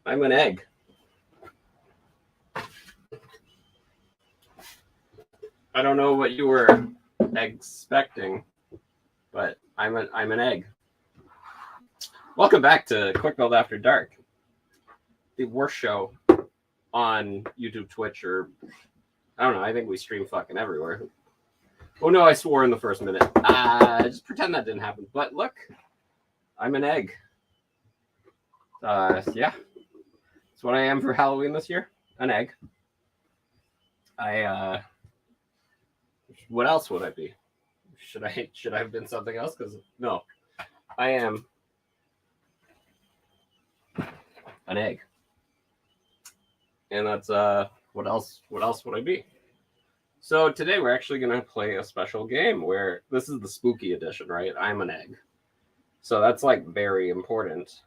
I'm an egg. I don't know what you were expecting, but I'm an egg. Welcome back to Quick Build After Dark, the worst show on YouTube, Twitch, or I don't know. I think we stream fucking everywhere. Oh no, I swore in the first minute. Just pretend that didn't happen. But look, I'm an egg. Yeah, that's what I am for Halloween this year. An egg. What else would I be? Should I have been something else? Because no, I am an egg. And that's what else would I be? So today we're actually going to play a special game where this is the spooky edition, right? I'm an egg. So that's like very important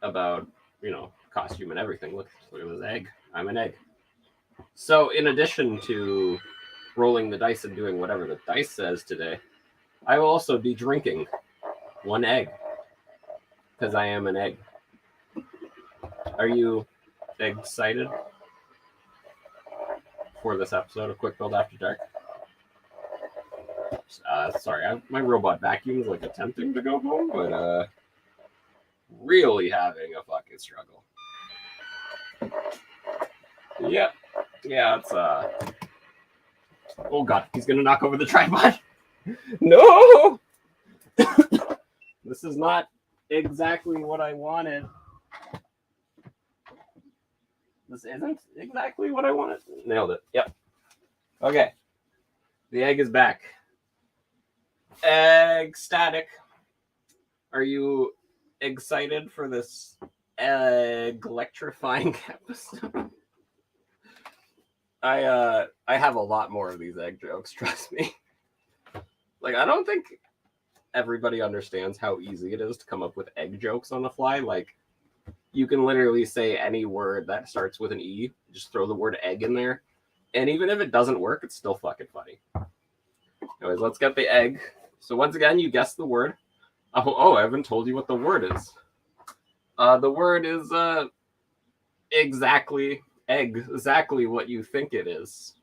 about, costume and everything. Look at this egg. I'm an egg. So in addition to rolling the dice and doing whatever the dice says today, I will also be drinking one egg because I am an egg. Are you excited for this episode of Quick Build After Dark? Sorry, my robot vacuum is like attempting to go home, but really having a fucking struggle. Yeah, it's oh god, he's gonna knock over the tripod. No! This is not exactly what I wanted. This isn't exactly what I wanted. Nailed it. Yep. Okay. The egg is back. Egg static. Are you excited for this egg electrifying episode? I have a lot more of these egg jokes, trust me. Like, I don't think everybody understands how easy it is to come up with egg jokes on the fly. Like, you can literally say any word that starts with an E, just throw the word egg in there, and even if it doesn't work, it's still fucking funny. Anyways, let's get the egg. So once again, you guess the word. Oh, I haven't told you what the word is. The word is exactly what you think it is.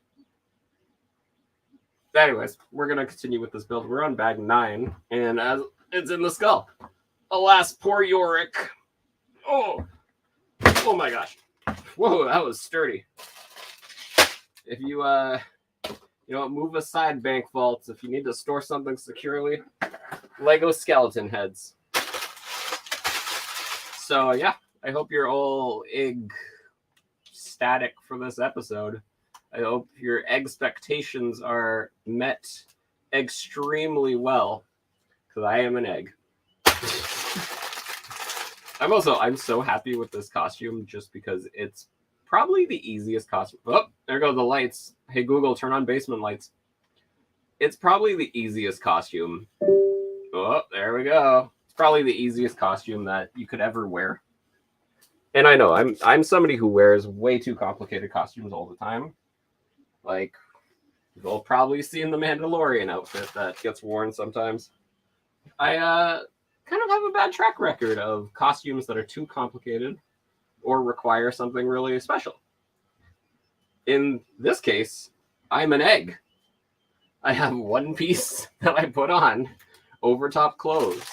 Anyways, we're going to continue with this build. We're on bag 9, and as it's in the skull. Alas, poor Yorick. Oh my gosh. Whoa, that was sturdy. If you, move aside bank vaults, if you need to store something securely, Lego skeleton heads. So, yeah, I hope you're all ecstatic for this episode. I hope your expectations are met extremely well, because I am an egg. I'm so happy with this costume just because it's probably the easiest costume. Oh, there go the lights. Hey, Google, turn on basement lights. It's probably the easiest costume. Oh, there we go. It's probably the easiest costume that you could ever wear. And I know I'm somebody who wears way too complicated costumes all the time. Like, you'll probably see in the Mandalorian outfit that gets worn sometimes. I kind of have a bad track record of costumes that are too complicated or require something really special. In this case, I'm an egg. I have one piece that I put on over top clothes.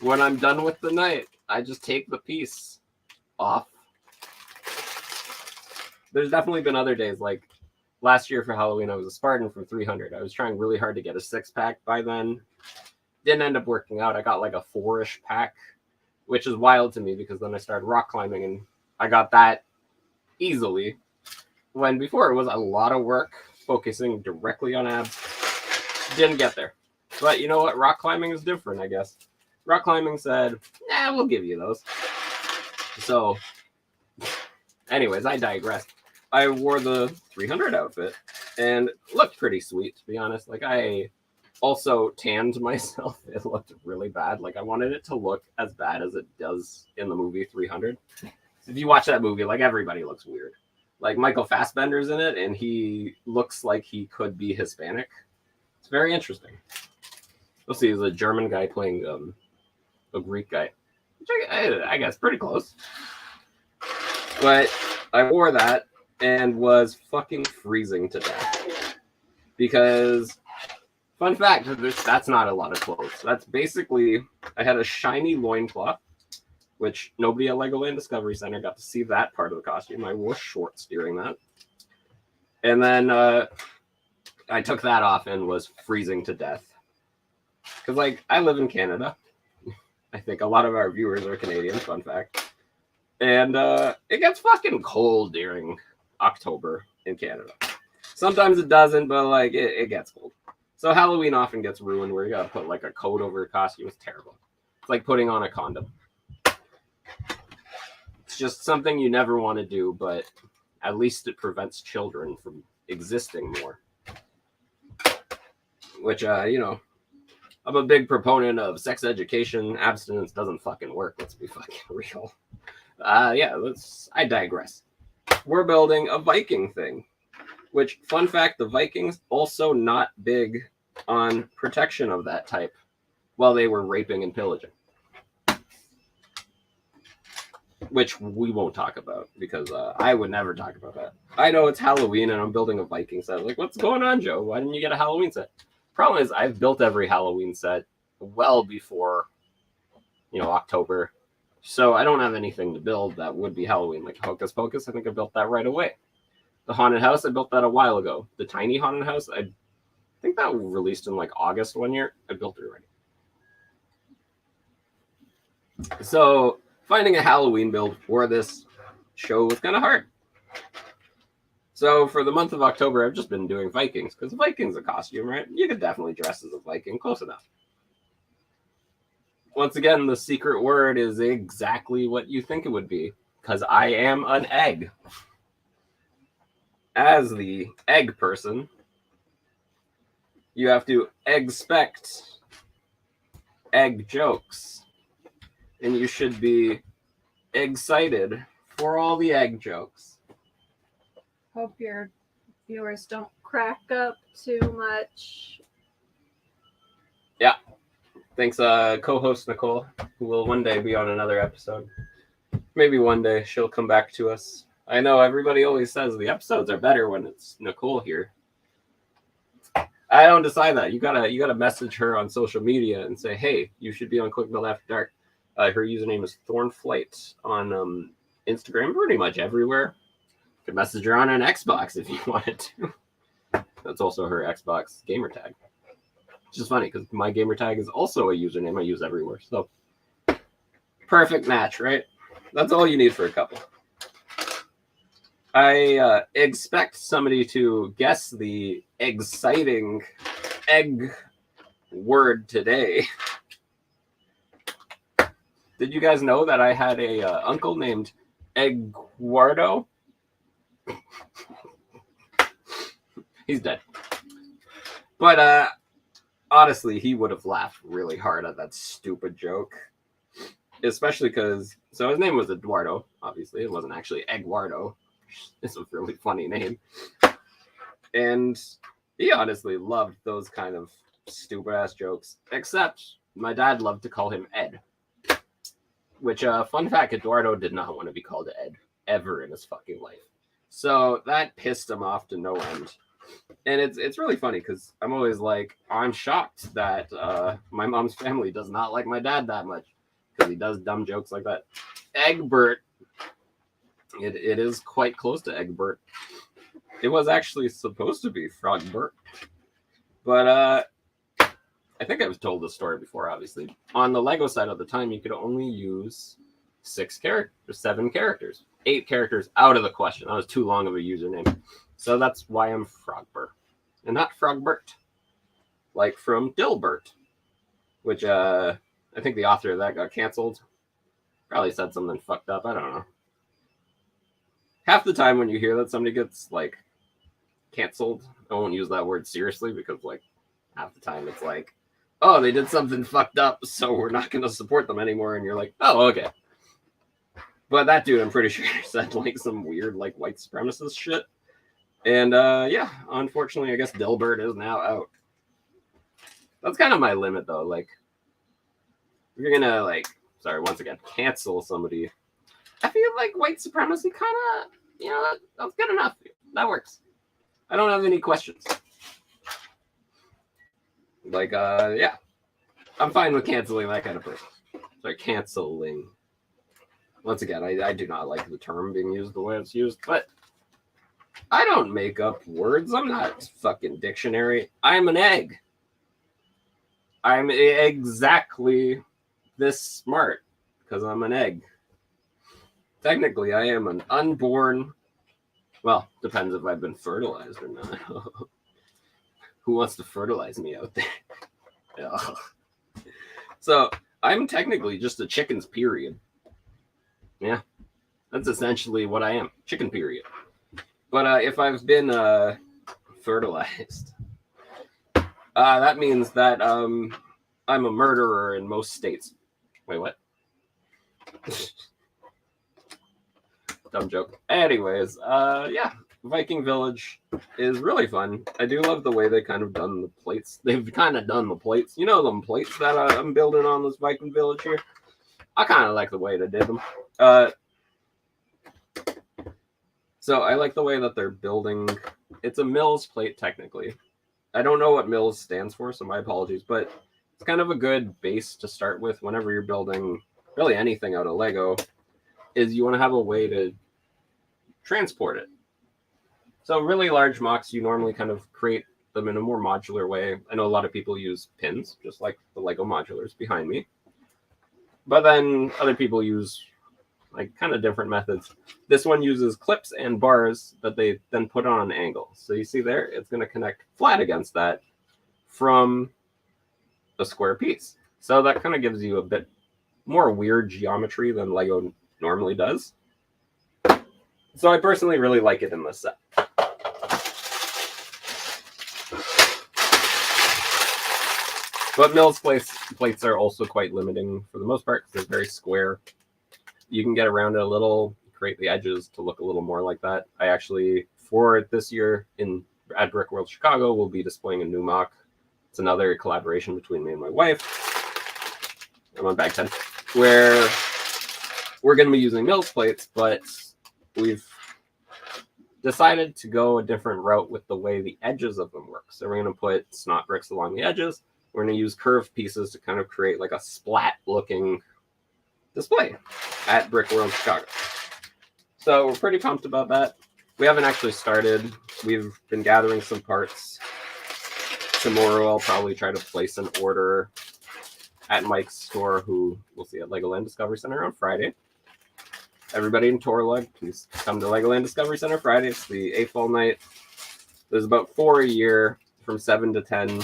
When I'm done with the night, I just take the piece off. There's definitely been other days, like last year for Halloween, I was a Spartan from 300. I was trying really hard to get a 6-pack by then. Didn't end up working out. I got like a 4-ish pack, which is wild to me because then I started rock climbing and I got that easily. When before it was a lot of work focusing directly on abs. Didn't get there. But you know what? Rock climbing is different, I guess. Rock climbing said, nah, we'll give you those. So, anyways, I digress. I wore the 300 outfit and looked pretty sweet, to be honest. Like, I also tanned myself. It looked really bad. Like, I wanted it to look as bad as it does in the movie 300. So if you watch that movie, like, everybody looks weird. Like, Michael Fassbender's in it, and he looks like he could be Hispanic. It's very interesting. Let's see, he's a German guy playing a Greek guy. which I guess pretty close. But I wore that and was fucking freezing to death. Because, fun fact, that's not a lot of clothes. That's basically, I had a shiny loincloth, which nobody at Legoland Discovery Center got to see that part of the costume. I wore shorts during that. And then I took that off and was freezing to death. Because, like, I live in Canada. I think a lot of our viewers are Canadian, fun fact. And it gets fucking cold during October in Canada. Sometimes it doesn't, but, like, it gets cold. So Halloween often gets ruined where you gotta put, like, a coat over a costume. It's terrible. It's like putting on a condom. It's just something you never want to do, but at least it prevents children from existing more. Which, I'm a big proponent of sex education. Abstinence doesn't fucking work. Let's be fucking real. I digress. We're building a Viking thing. Which, fun fact, the Vikings also not big on protection of that type while they were raping and pillaging. Which we won't talk about because I would never talk about that. I know it's Halloween and I'm building a Viking set. Like, what's going on, Joe? Why didn't you get a Halloween set? Problem is, I've built every Halloween set well before, October. So I don't have anything to build that would be Halloween. Like Hocus Pocus, I think I built that right away. The Haunted House, I built that a while ago. The Tiny Haunted House, I think that was released in like August one year. I built it already. So finding a Halloween build for this show was kind of hard. So for the month of October, I've just been doing Vikings, because Viking's a costume, right? You could definitely dress as a Viking, close enough. Once again, the secret word is exactly what you think it would be, because I am an egg. As the egg person, you have to expect egg jokes. And you should be excited for all the egg jokes. Hope your viewers don't crack up too much. Yeah. Thanks, co-host Nicole, who will one day be on another episode. Maybe one day she'll come back to us. I know everybody always says the episodes are better when it's Nicole here. I don't decide that. You gotta message her on social media and say, hey, you should be on Quick Build After Dark. Her username is Thornflight on Instagram, pretty much everywhere. You can message her on an Xbox if you wanted to. That's also her Xbox gamer tag. Which is funny because my gamer tag is also a username I use everywhere. So perfect match, right? That's all you need for a couple. I expect somebody to guess the exciting egg word today. Did you guys know that I had a uncle named Eduardo? He's dead. But honestly, he would have laughed really hard at that stupid joke. Especially because, so his name was Eduardo, obviously. It wasn't actually Eduardo. It's a really funny name. And he honestly loved those kind of stupid-ass jokes. Except my dad loved to call him Ed. Which, fun fact, Eduardo did not want to be called Ed ever in his fucking life. So that pissed him off to no end. And it's really funny because I'm always like, I'm shocked that my mom's family does not like my dad that much. Because he does dumb jokes like that. Egbert. It is quite close to Egbert. It was actually supposed to be Frogbert. But I think I've told this story before, obviously. On the Lego side at the time, you could only use 7 characters. 8 characters out of the question. That was too long of a username. So that's why I'm Frogbert. And not Frogbert. Like from Dilbert. Which, I think the author of that got canceled. Probably said something fucked up. I don't know. Half the time when you hear that somebody gets, like, canceled, I won't use that word seriously because, like, half the time it's like, oh, they did something fucked up, so we're not going to support them anymore. And you're like, oh, okay. But that dude, I'm pretty sure, said, like, some weird, like, white supremacist shit. And, yeah, unfortunately, I guess Dilbert is now out. That's kind of my limit, though. Like, if you're going to, like, sorry, once again, cancel somebody. I feel like white supremacy kind of, that's good enough. That works. I don't have any questions. Like, yeah. I'm fine with canceling that kind of person. Sorry, canceling. Once again, I do not like the term being used the way it's used, but I don't make up words. I'm not fucking dictionary. I'm an egg. I'm exactly this smart because I'm an egg. Technically, I am an unborn. Well, depends if I've been fertilized or not. Who wants to fertilize me out there? So I'm technically just a chicken's period. Yeah, that's essentially what I am. Chicken period. But if I've been fertilized, that means that I'm a murderer in most states. Wait, what? Dumb joke. Anyways, yeah, Viking Village is really fun. I do love the way they kind of done the plates. They've kind of done the plates. You know them plates that I'm building on this Viking Village here? I kind of like the way they did them. So I like the way that they're building. It's a Mills plate, technically. I don't know what Mills stands for, so my apologies, but it's kind of a good base to start with whenever you're building really anything out of Lego, is you want to have a way to transport it. So really large mocks, you normally kind of create them in a more modular way. I know a lot of people use pins, just like the Lego modulars behind me. But then other people use like kind of different methods. This one uses clips and bars that they then put on an angle. So you see there, it's going to connect flat against that from a square piece. So that kind of gives you a bit more weird geometry than Lego normally does. So I personally really like it in this set. But Mills plates are also quite limiting for the most part because they're very square. You can get around it a little, create the edges to look a little more like that. I actually, for this year at Brick World Chicago, will be displaying a new mock. It's another collaboration between me and my wife. I'm on bag 10, where we're going to be using Mills plates, but we've decided to go a different route with the way the edges of them work. So we're going to put snot bricks along the edges. We're going to use curved pieces to kind of create like a splat-looking display at Brick World Chicago. So we're pretty pumped about that. We haven't actually started. We've been gathering some parts. Tomorrow I'll probably try to place an order at Mike's store, who we'll see at Legoland Discovery Center on Friday. Everybody in Torlug, please come to Legoland Discovery Center Friday. It's the AFOL night. There's about 4 a year from 7 to 10.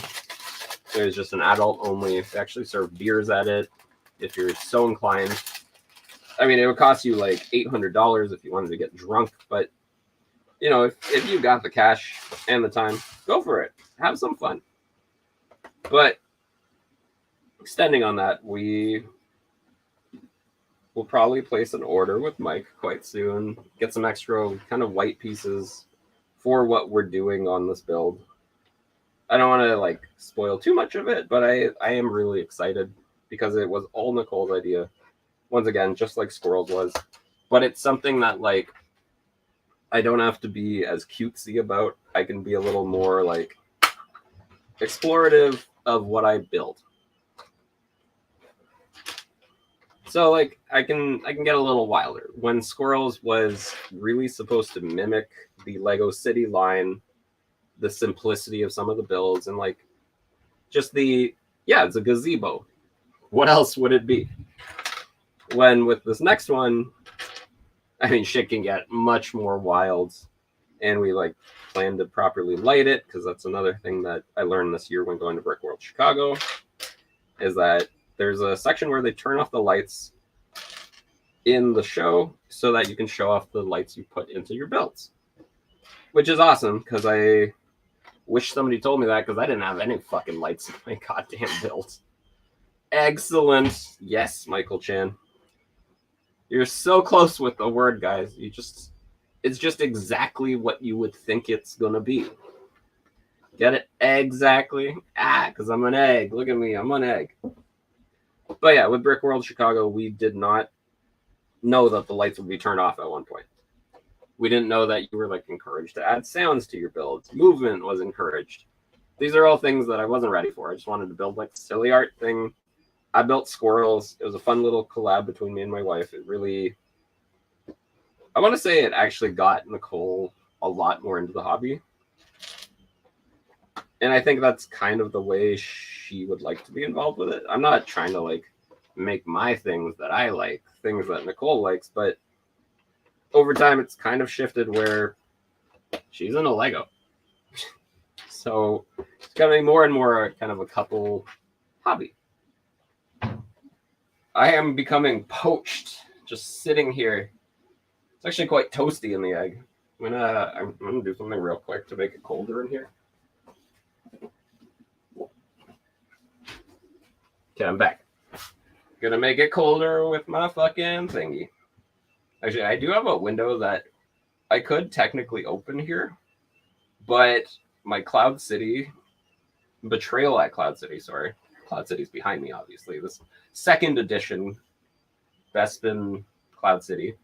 There's just an adult only. They actually serve beers at it if you're so inclined. I mean, it would cost you like $800 if you wanted to get drunk, but you know, if you got the cash and the time, go for it. Have some fun. But extending on that, we will probably place an order with Mike quite soon. Get some extra kind of white pieces for what we're doing on this build. I don't want to like spoil too much of it, but I am really excited because it was all Nicole's idea. Once again, just like Squirrels was. But it's something that like I don't have to be as cutesy about. I can be a little more like explorative of what I build. So like I can get a little wilder. When Squirrels was really supposed to mimic the Lego City line, the simplicity of some of the builds, and like just it's a gazebo. What else would it be? When with this next one, I mean, shit can get much more wild, and we like plan to properly light it, because that's another thing that I learned this year when going to Brick World Chicago, is that there's a section where they turn off the lights in the show so that you can show off the lights you put into your builds, which is awesome, because I wish somebody told me that, because I didn't have any fucking lights in my goddamn builds. Excellent. Yes, Michael Chan. You're so close with the word, guys. It's just exactly what you would think it's gonna be. Get it? Exactly. Because I'm an egg. Look at me, I'm an egg. But yeah, with Brick World Chicago, we did not know that the lights would be turned off at one point. We didn't know that you were like encouraged to add sounds to your builds. Movement was encouraged. These are all things that I wasn't ready for. I just wanted to build like a silly art thing. I built squirrels. It was a fun little collab between me and my wife. It really, I want to say it actually got Nicole a lot more into the hobby. And I think that's kind of the way she would like to be involved with it. I'm not trying to like make my things that I like, things that Nicole likes, but over time it's kind of shifted where she's into Lego. So it's becoming more and more kind of a couple hobby. I am becoming poached just sitting here. It's actually quite toasty in the egg. I'm gonna do something real quick to make it colder in here. Okay, I'm back. Gonna make it colder with my fucking thingy. Actually, I do have a window that I could technically open here, but my Cloud City, Betrayal at Cloud City, sorry. Cloud City's behind me, obviously. This second edition Bespin Cloud City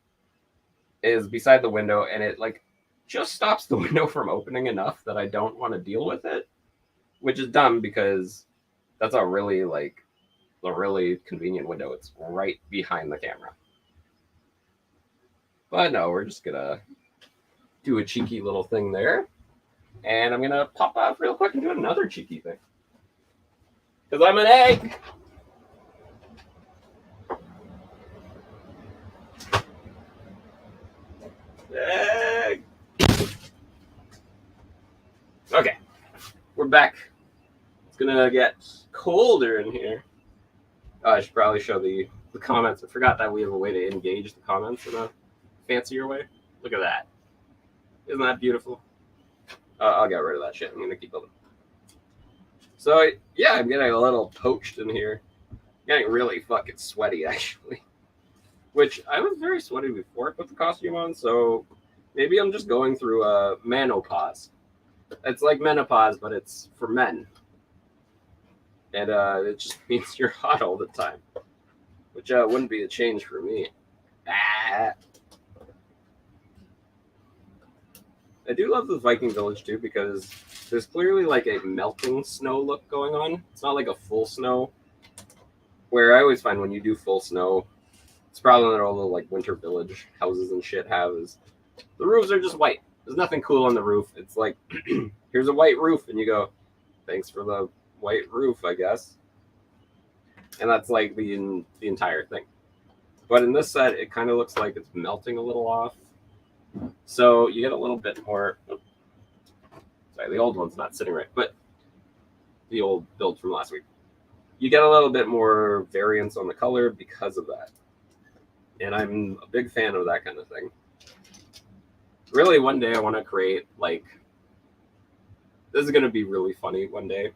is beside the window, and it like just stops the window from opening enough that I don't want to deal with it, which is dumb because that's a really convenient window. It's right behind the camera. But no, we're just gonna do a cheeky little thing there. And I'm gonna pop off real quick and do another cheeky thing. Because I'm an egg! Egg! Okay, we're back. It's gonna get colder in here. Oh, I should probably show the comments. I forgot that we have a way to engage the comments in a fancier way. Look at that. Isn't that beautiful? I'll get rid of that shit. I'm gonna keep building. So yeah, I'm getting a little poached in here. Getting really fucking sweaty actually. Which I was very sweaty before I put the costume on, so maybe I'm just going through a menopause. It's like menopause, but it's for men. And it just means you're hot all the time. Which wouldn't be a change for me. Ah. I do love the Viking village too because there's clearly like a melting snow look going on. It's not like a full snow. Where I always find when you do full snow, it's probably what all the like winter village houses and shit have is the roofs are just white. There's nothing cool on the roof. It's like here's a white roof, and you go, thanks for the white roof, I guess. And that's like the entire thing. But in this set, it kind of looks like it's melting a little off. So you get a little bit more. Sorry, the old one's not sitting right, but the old build from last week. You get a little bit more variance on the color because of that. And I'm a big fan of that kind of thing. Really, one day I want to create, like, this is going to be really funny one day.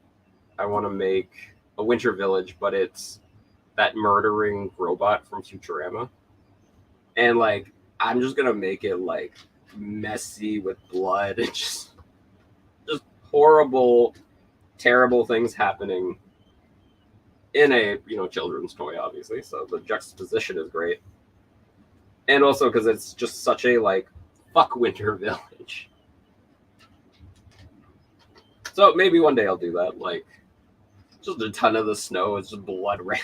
I want to make a winter village, but it's that murdering robot from Futurama. And, like, I'm just going to make it, like, messy with blood and just horrible, terrible things happening in a, children's toy, obviously. So the juxtaposition is great. And also because it's just such a, like, fuck winter village. So maybe one day I'll do that. Like, just a ton of the snow is just blood red.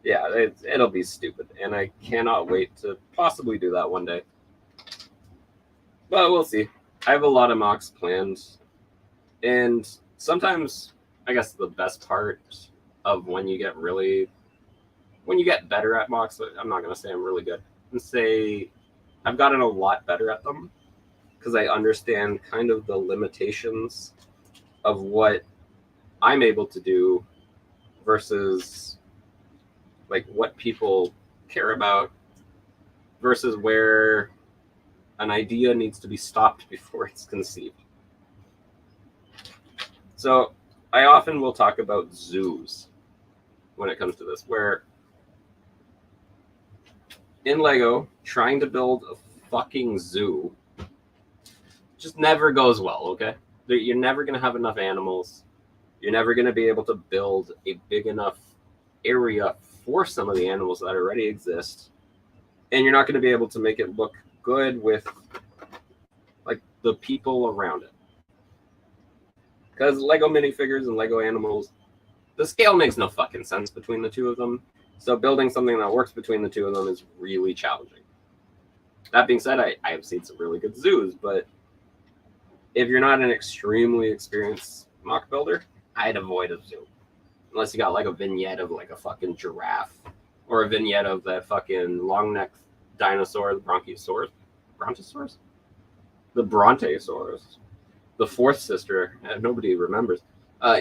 Yeah, it'll be stupid. And I cannot wait to possibly do that one day. But we'll see. I have a lot of mocks planned. And sometimes, I guess the best part of when you get better at mocks, I'm not going to say I'm really good. And say I've gotten a lot better at them because I understand kind of the limitations of what I'm able to do versus like what people care about versus where an idea needs to be stopped before it's conceived. So I often will talk about zoos when it comes to this, where in Lego, trying to build a fucking zoo just never goes well, okay? You're never going to have enough animals. You're never going to be able to build a big enough area for some of the animals that already exist, and you're not going to be able to make it look good with like the people around it. Because Lego minifigures and Lego animals, the scale makes no fucking sense between the two of them. So building something that works between the two of them is really challenging. That being said, I have seen some really good zoos, but if you're not an extremely experienced mock builder, I'd avoid a zoo. Unless you got like a vignette of like a fucking giraffe or a vignette of that fucking long-necked dinosaur, the Brontosaurus? The Brontosaurus. The fourth sister, nobody remembers,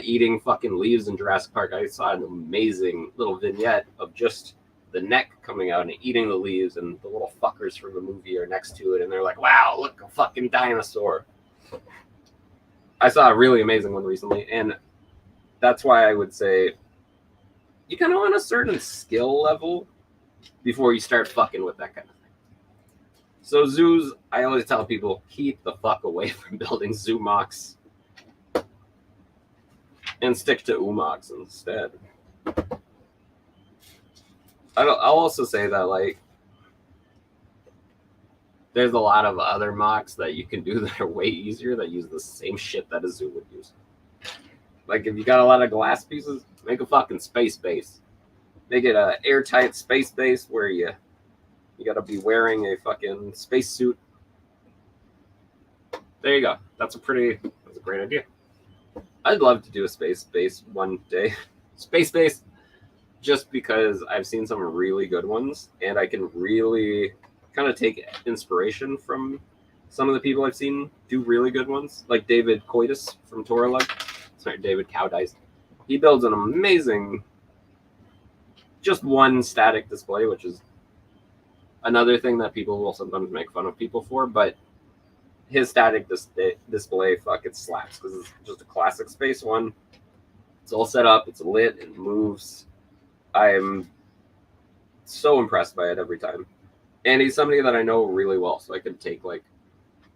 eating fucking leaves in Jurassic Park. I saw an amazing little vignette of just the neck coming out and eating the leaves, and the little fuckers from the movie are next to it, and they're like, wow, look, a fucking dinosaur. I saw a really amazing one recently, and that's why I would say you kind of want a certain skill level before you start fucking with that kind of thing. So zoos, I always tell people, keep the fuck away from building zoo mocks and stick to umocks instead. I'll also say that, like, there's a lot of other mocks that you can do that are way easier that use the same shit that a zoo would use. Like, if you got a lot of glass pieces, make a fucking space base. Make it a airtight space base where you got to be wearing a fucking space suit. There you go. That's a great idea. I'd love to do a space base one day. Space base, just because I've seen some really good ones, and I can really kind of take inspiration from some of the people I've seen do really good ones, like David Coitus from Toralug. Sorry, David Cowdice. He builds an amazing, just one static display, which is another thing that people will sometimes make fun of people for, but his static display fucking slaps because it's just a classic space one. It's all set up, it's lit, it moves. I'm so impressed by it every time. And he's somebody that I know really well, so I could take like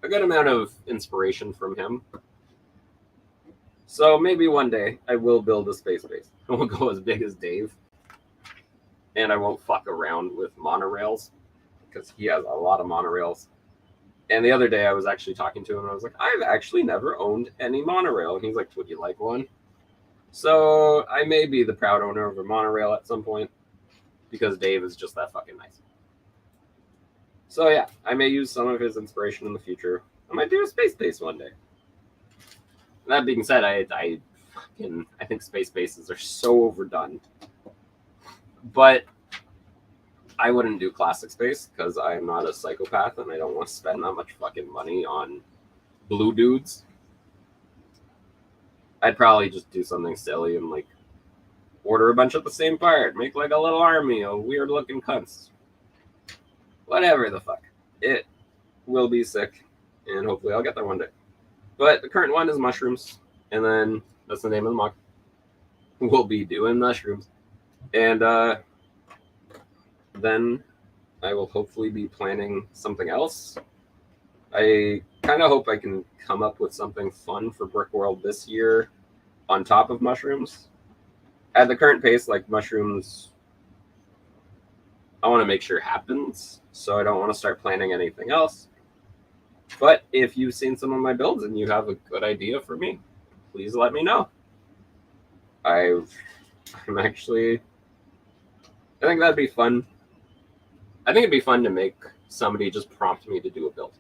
a good amount of inspiration from him. So maybe one day I will build a space base. I won't go as big as Dave. And I won't fuck around with monorails because he has a lot of monorails. And the other day I was actually talking to him and I was like, I've actually never owned any monorail. And he's like, would you like one? So I may be the proud owner of a monorail at some point because Dave is just that fucking nice. So yeah, I may use some of his inspiration in the future. I might do a space base one day. That being said, I think space bases are so overdone. But I wouldn't do classic space because I'm not a psychopath and I don't want to spend that much fucking money on blue dudes. I'd probably just do something silly and like order a bunch of the same part, make like a little army of weird looking cunts. Whatever the fuck. It will be sick, and hopefully I'll get there one day. But the current one is mushrooms, and then that's the name of the mock. We'll be doing mushrooms. And then I will hopefully be planning something else. I kind of hope I can come up with something fun for Brick World this year on top of mushrooms. At the current pace, like mushrooms, I want to make sure happens, so I don't want to start planning anything else. But if you've seen some of my builds and you have a good idea for me, please let me know. I think that'd be fun. I think it'd be fun to make somebody just prompt me to do a build.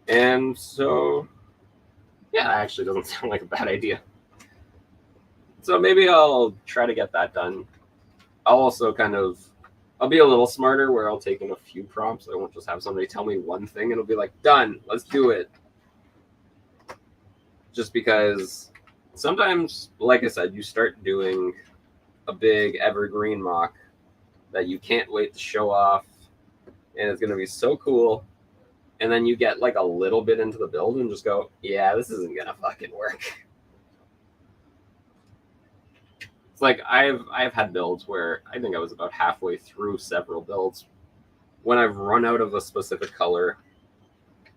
And so, yeah, that actually doesn't sound like a bad idea. So maybe I'll try to get that done. I'll also I'll be a little smarter where I'll take in a few prompts. I won't just have somebody tell me one thing and it'll be like, done, let's do it. Just because sometimes, like I said, you start doing a big evergreen mock that you can't wait to show off and it's going to be so cool. And then you get like a little bit into the build and just go, yeah, this isn't going to fucking work. It's like I've had builds where I think I was about halfway through several builds when I've run out of a specific color,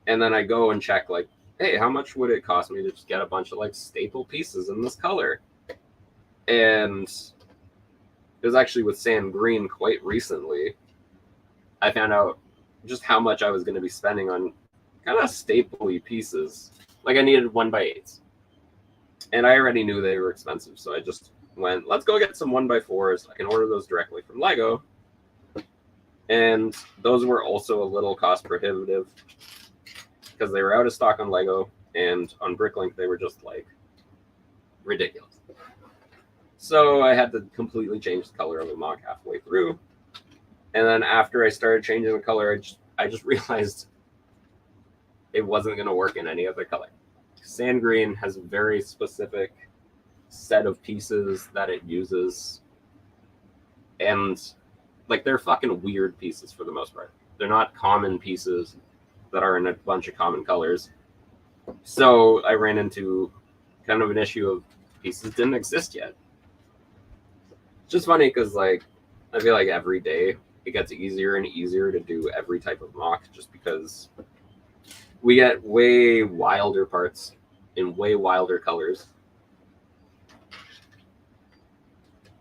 and then I go and check like, hey, how much would it cost me to just get a bunch of like staple pieces in this color? And It was actually with sand green quite recently. I found out just how much I was going to be spending on kind of stapley pieces. Like I needed 1x8s. And I already knew they were expensive. So I just went, let's go get some 1x4s. I can order those directly from Lego. And those were also a little cost prohibitive because they were out of stock on Lego, and on Bricklink they were just like ridiculous. So I had to completely change the color of the MOC halfway through. And then after I started changing the color, I just realized it wasn't going to work in any other color. Sand green has a very specific set of pieces that it uses, and like they're fucking weird pieces for the most part. They're not common pieces that are in a bunch of common colors. So I ran into kind of an issue of pieces didn't exist yet. It's just funny because like I feel like every day it gets easier and easier to do every type of MOC just because we get way wilder parts in way wilder colors.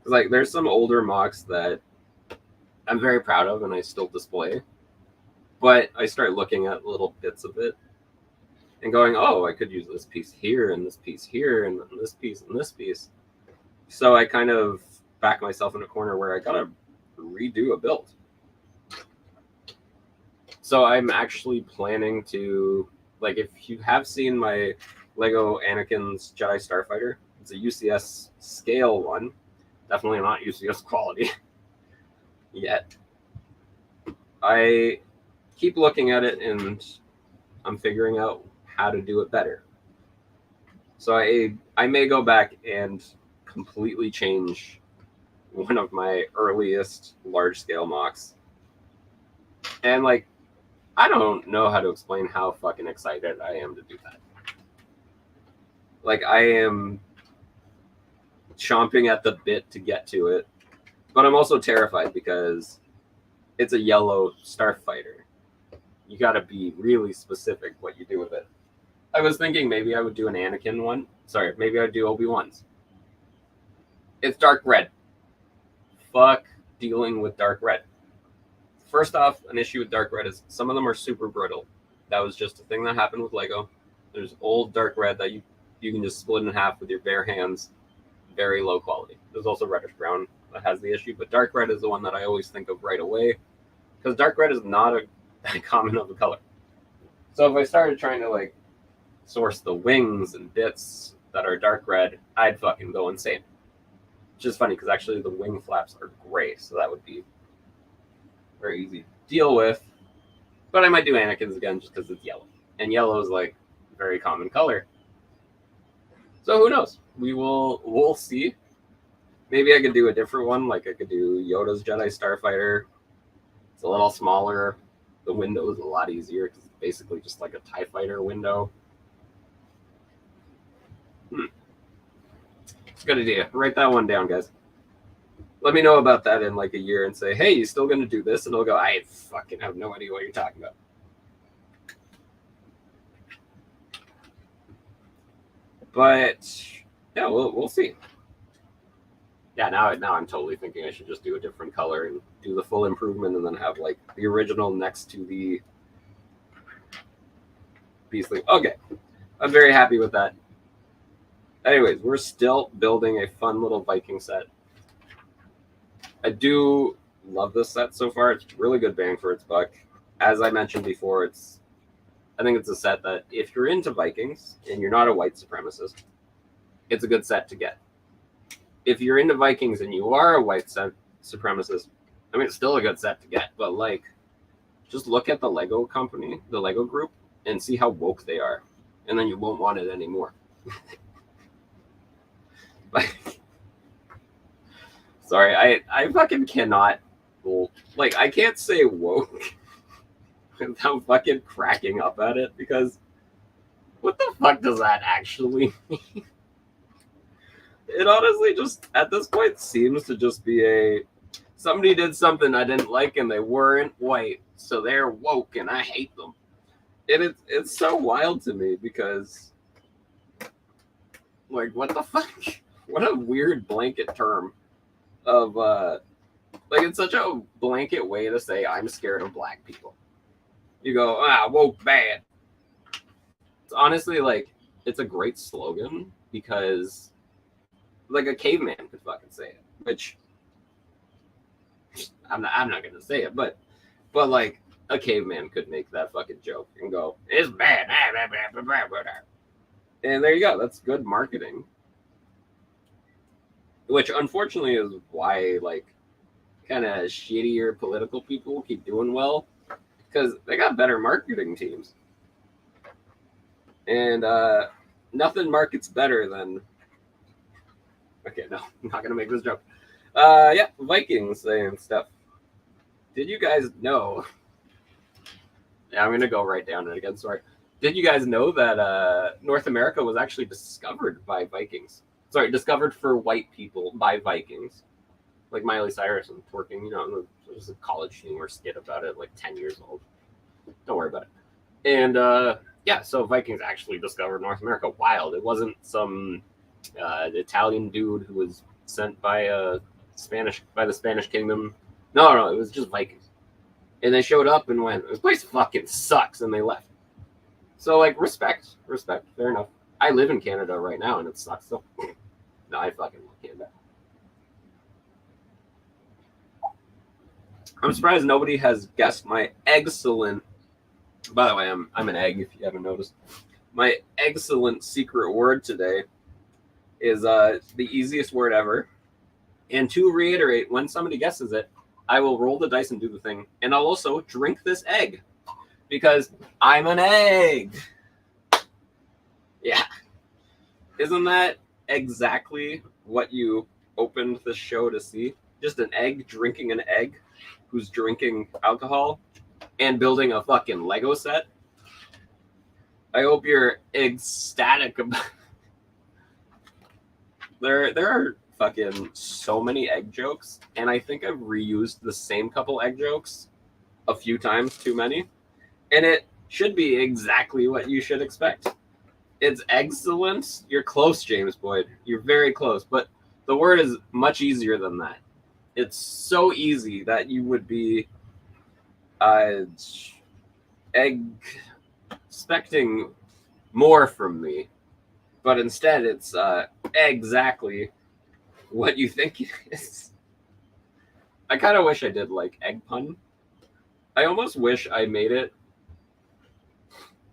Like there's some older MOCs that I'm very proud of and I still display, but I start looking at little bits of it and going, oh, I could use this piece here and this piece here and this piece and this piece. So I kind of back myself in a corner where I gotta redo a build. So I'm actually planning to, like, if you have seen my Lego Anakin's Jedi Starfighter, it's a UCS scale one, definitely not UCS quality yet. I keep looking at it and I'm figuring out how to do it better. So I may go back and completely change one of my earliest large scale MOCs. And like, I don't know how to explain how fucking excited I am to do that. Like, I am chomping at the bit to get to it, but I'm also terrified because it's a yellow starfighter. You got to be really specific what you do with it. I was thinking maybe I would do an Anakin one. Sorry, maybe I'd do Obi-Wan's. It's dark red. Fuck dealing with dark red. First off, an issue with dark red is some of them are super brittle. That was just a thing that happened with Lego. There's old dark red that you can just split in half with your bare hands. Very low quality. There's also reddish brown that has the issue, but dark red is the one that I always think of right away because dark red is not a common of a color. So if I started trying to like source the wings and bits that are dark red, I'd fucking go insane. Which is funny because actually the wing flaps are gray, so that would be very easy to deal with. But I might do Anakin's again just because it's yellow. And yellow is like a very common color. So who knows? We'll see. Maybe I could do a different one, like I could do Yoda's Jedi Starfighter. It's a little smaller. The window is a lot easier because it's basically just like a TIE Fighter window. It's a good idea. Write that one down, guys. Let me know about that in like a year and say, hey, you still going to do this? And I'll go, I fucking have no idea what you're talking about. But yeah, we'll see. Yeah, now I'm totally thinking I should just do a different color and do the full improvement and then have like the original next to the Beastly. Okay, I'm very happy with that. Anyways, we're still building a fun little Viking set. I do love this set so far. It's really good bang for its buck. As I mentioned before, I think it's a set that if you're into Vikings and you're not a white supremacist, it's a good set to get. If you're into Vikings and you are a white supremacist, I mean, it's still a good set to get, but like, just look at the Lego company, the Lego group, and see how woke they are, and then you won't want it anymore. Like, sorry, I fucking cannot, like, I can't say woke without fucking cracking up at it, because what the fuck does that actually mean? It honestly just, at this point, seems to just be somebody did something I didn't like and they weren't white, so they're woke and I hate them. And it's so wild to me because, like, what the fuck? What a weird blanket term of like it's such a blanket way to say I'm scared of black people. You go, woke bad. It's honestly like it's a great slogan because like a caveman could fucking say it, which I'm not gonna say it, but like a caveman could make that fucking joke and go, it's bad. And there you go. That's good marketing. Which unfortunately is why like kind of shittier political people keep doing well, because they got better marketing teams. And nothing markets better than okay, no, I'm not gonna make this joke. Yeah, Vikings and stuff. Did you guys know? Yeah, I'm gonna go right down it again. Sorry. Did you guys know that North America was actually discovered by Vikings? Sorry, discovered for white people by Vikings. Like Miley Cyrus and twerking, you know, there's a college humor skit about it, like 10 years old. Don't worry about it. And yeah, so Vikings actually discovered North America. Wild. It wasn't some Italian dude who was sent by the Spanish kingdom. No, it was just Vikings. And they showed up and went, this place fucking sucks, and they left. So like respect, fair enough. I live in Canada right now and it sucks. So no, I fucking love Canada. I'm surprised nobody has guessed my excellent. By the way, I'm an egg if you haven't noticed. My excellent secret word today is the easiest word ever. And to reiterate, when somebody guesses it, I will roll the dice and do the thing, and I'll also drink this egg because I'm an egg. Yeah, isn't that exactly what you opened the show to see? Just an egg drinking an egg, who's drinking alcohol and building a fucking Lego set. I hope you're ecstatic about. There are fucking so many egg jokes, and I think I've reused the same couple egg jokes a few times too many, and it should be exactly what you should expect. It's excellent. You're close, James Boyd. You're very close, but the word is much easier than that. It's so easy that you would be expecting more from me, but instead it's exactly what you think it is. I kind of wish I did like egg pun. I almost wish I made it.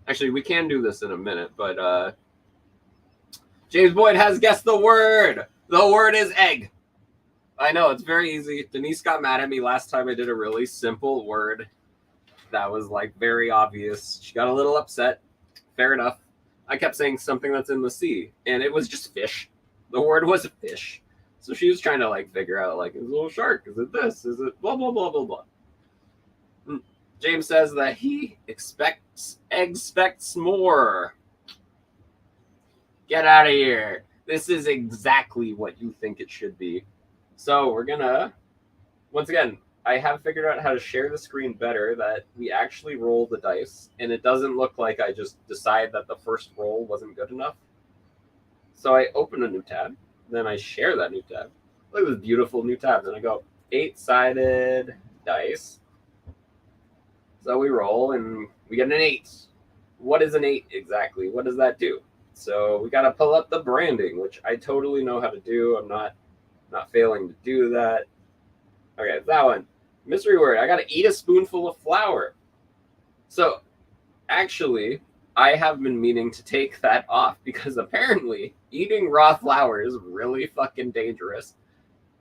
Actually, we can do this in a minute, but James Boyd has guessed the word. The word is egg. I know, it's very easy. Denise got mad at me last time I did a really simple word that was like very obvious. She got a little upset. Fair enough. I kept saying something that's in the sea, and it was just fish. The word was fish. So she was trying to like figure out like, is it a little shark? Is it this? Is it blah blah blah blah blah? James says that he expects more. Get out of here. This is exactly what you think it should be. So we're gonna, once again, I have figured out how to share the screen better, that we actually roll the dice, and it doesn't look like I just decide that the first roll wasn't good enough. So I open a new tab, then I share that new tab. Look at this beautiful new tab. Then I go 8-sided dice. So we roll and we get an 8. What is an 8 exactly? What does that do? So we got to pull up the branding, which I totally know how to do. I'm not failing to do that. Okay, that one. Mystery word. I got to eat a spoonful of flour. So actually, I have been meaning to take that off because apparently eating raw flour is really fucking dangerous.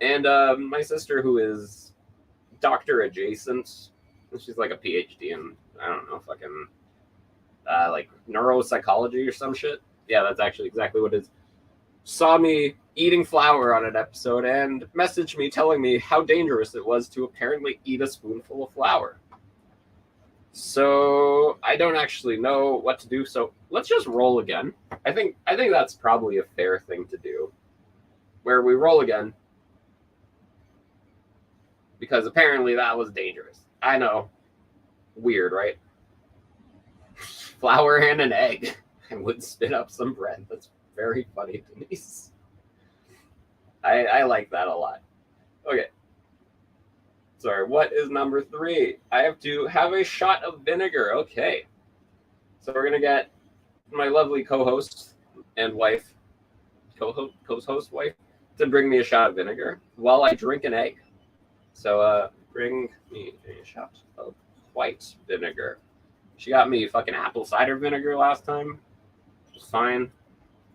And my sister, who is doctor adjacent, she's like a PhD in, I don't know, fucking like neuropsychology or some shit. Yeah, that's actually exactly what it is. Saw me eating flour on an episode and messaged me telling me how dangerous it was to apparently eat a spoonful of flour. So I don't actually know what to do. So let's just roll again. I think that's probably a fair thing to do, where we roll again, because apparently that was dangerous. I know, weird, right? Flour and an egg. I would spit up some bread. That's very funny, Denise. I like that a lot. Okay. Sorry, what is number 3? I have to have a shot of vinegar. Okay. So we're going to get my lovely co-host and wife, co-host wife, to bring me a shot of vinegar while I drink an egg. So bring me a shot of white vinegar. She got me fucking apple cider vinegar last time. It was fine.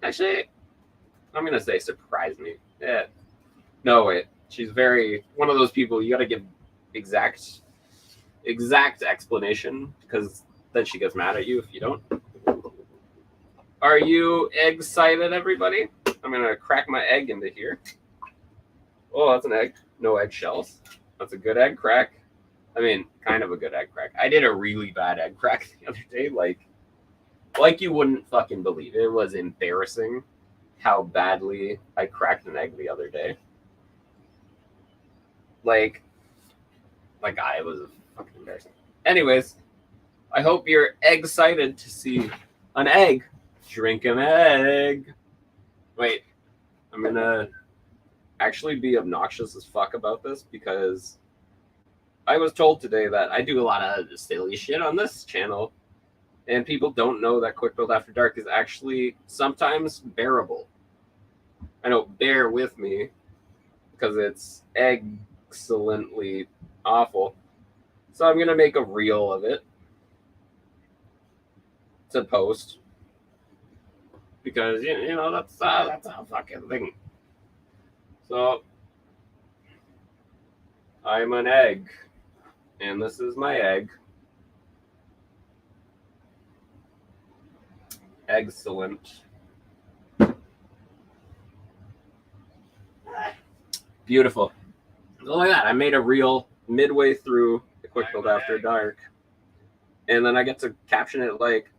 Actually, I'm going to say surprised me. Yeah. No, wait. She's very one of those people you got to give exact explanation because then she gets mad at you if you don't. Are you excited, everybody? I'm gonna crack my egg into here. Oh, that's an egg. No egg shells. That's a good egg crack. I mean, kind of a good egg crack. I did a really bad egg crack the other day. Like you wouldn't fucking believe. It was embarrassing how badly I cracked an egg the other day. Like I was fucking embarrassing. Anyways, I hope you're excited to see an egg. Drink an egg. Wait, I'm gonna actually be obnoxious as fuck about this because I was told today that I do a lot of silly shit on this channel, and people don't know that Quick Build After Dark is actually sometimes bearable. I know, bear with me because it's excellently awful. So I'm gonna make a reel of it to post because you know that's a fucking thing. So I'm an egg, and this is my egg. Excellent. Beautiful. Look at that. I made a reel midway through the Quick Build After Dark. And then I get to caption it like,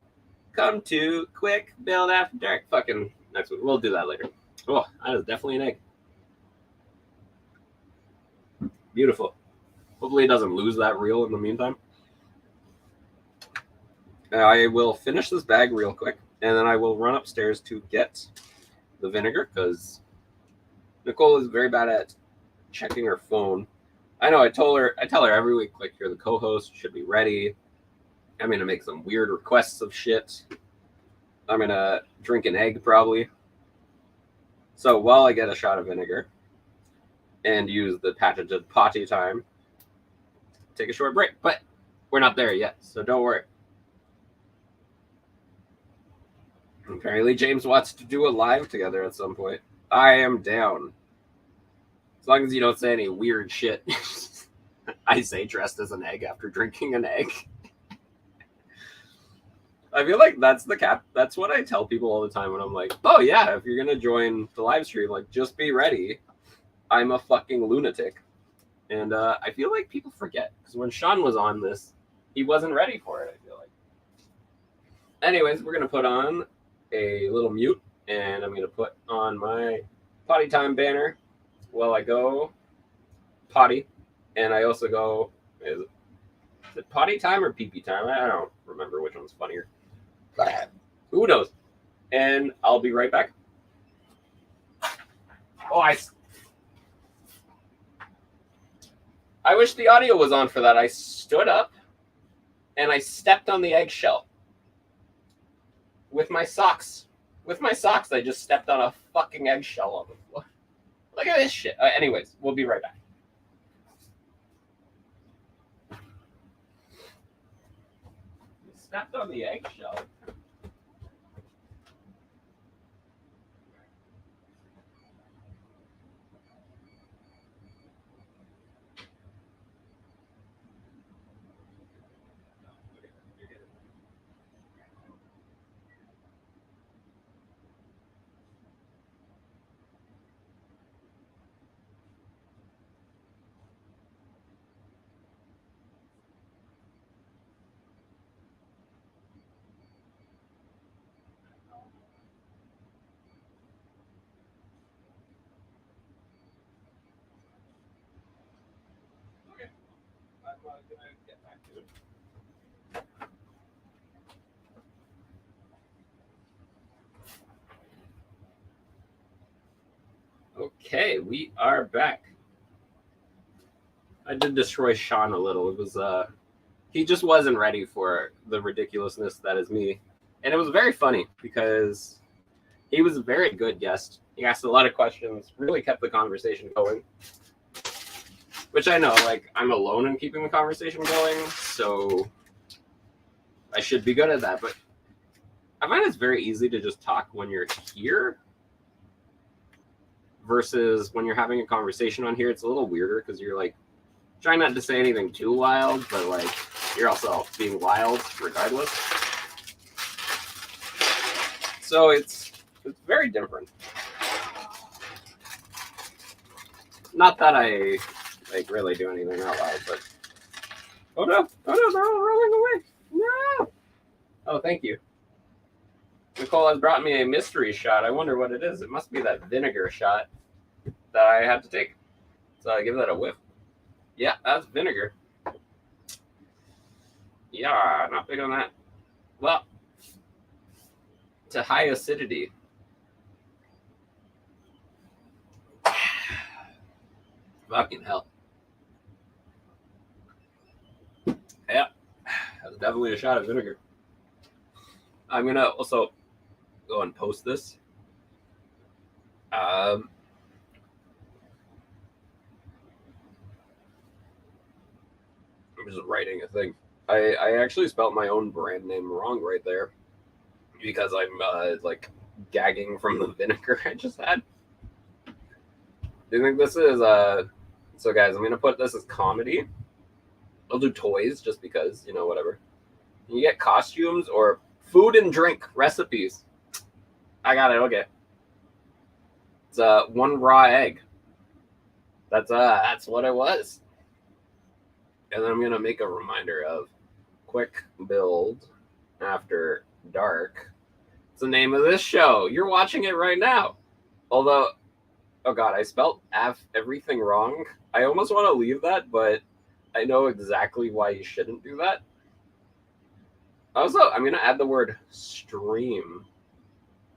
come to Quick Build After Dark. Fucking next week. We'll do that later. Oh, that is definitely an egg. Beautiful. Hopefully it doesn't lose that reel in the meantime. I will finish this bag real quick, and then I will run upstairs to get the vinegar because Nicole is very bad at checking her phone. I know I tell her every week, like, you're the co-host, should be ready. I'm gonna make some weird requests of shit. I'm gonna drink an egg probably. So while I get a shot of vinegar and use the patented potty time, take a short break. But we're not there yet, so don't worry. Apparently James wants to do a live together at some point. I am down. As long as you don't say any weird shit. I say dressed as an egg after drinking an egg. I feel like that's the cap. That's what I tell people all the time when I'm like, oh yeah, if you're going to join the live stream, like, just be ready. I'm a fucking lunatic. And I feel like people forget. Because when Sean was on this, he wasn't ready for it, I feel like. Anyways, we're going to put on a little mute. And I'm going to put on my potty time banner while I go potty. And I also go, is it potty time or pee-pee time? I don't remember which one's funnier. Who knows? And I'll be right back. Oh, I wish the audio was on for that. I stood up and I stepped on the eggshell with my socks. With my socks, I just stepped on a fucking eggshell on the floor. Look at this shit. Anyways, we'll be right back. Stepped on the eggshell. Okay. I'm gonna get back to it. Okay, we are back. I did destroy Sean a little. It was he just wasn't ready for the ridiculousness that is me. And it was very funny because he was a very good guest. He asked a lot of questions, really kept the conversation going. Which I know, like, I'm alone in keeping the conversation going, so I should be good at that. But I find it's very easy to just talk when you're here versus when you're having a conversation on here. It's a little weirder because you're like trying not to say anything too wild, but like you're also being wild regardless. So it's very different. Not that I like really do anything out loud, but oh no, they're all rolling away. No. Oh, thank you. Nicole has brought me a mystery shot. I wonder what it is. It must be that vinegar shot that I had to take. So I give that a whiff. Yeah, that's vinegar. Yeah, not big on that. Well, to high acidity. Fucking hell. Yeah, that's definitely a shot of vinegar. I'm gonna also go and post this. I'm just writing a thing. I actually spelled my own brand name wrong right there because I'm like gagging from the vinegar I just had. Do you think this is so guys, I'm gonna put this as comedy. I'll do toys just because, you know, whatever. You get costumes or food and drink recipes. I got it, okay. It's one raw egg. That's what it was. And then I'm gonna make a reminder of quick build after dark. It's the name of this show. You're watching it right now. Although, oh god, I spelled everything wrong. I almost want to leave that, but I know exactly why you shouldn't do that. Also, I'm going to add the word stream.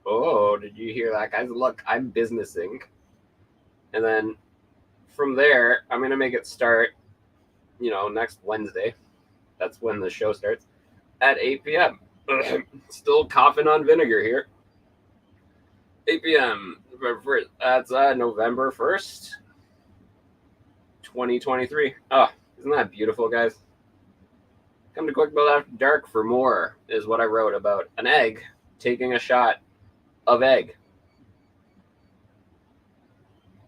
Oh, did you hear that, guys? Look, I'm businessing. And then from there, I'm going to make it start, you know, next Wednesday. That's when the show starts at 8 p.m. Still coughing on vinegar here. 8 p.m. That's November 1st, 2023. Oh, isn't that beautiful, guys? Come to Quick Build After Dark for more, is what I wrote about an egg taking a shot of egg.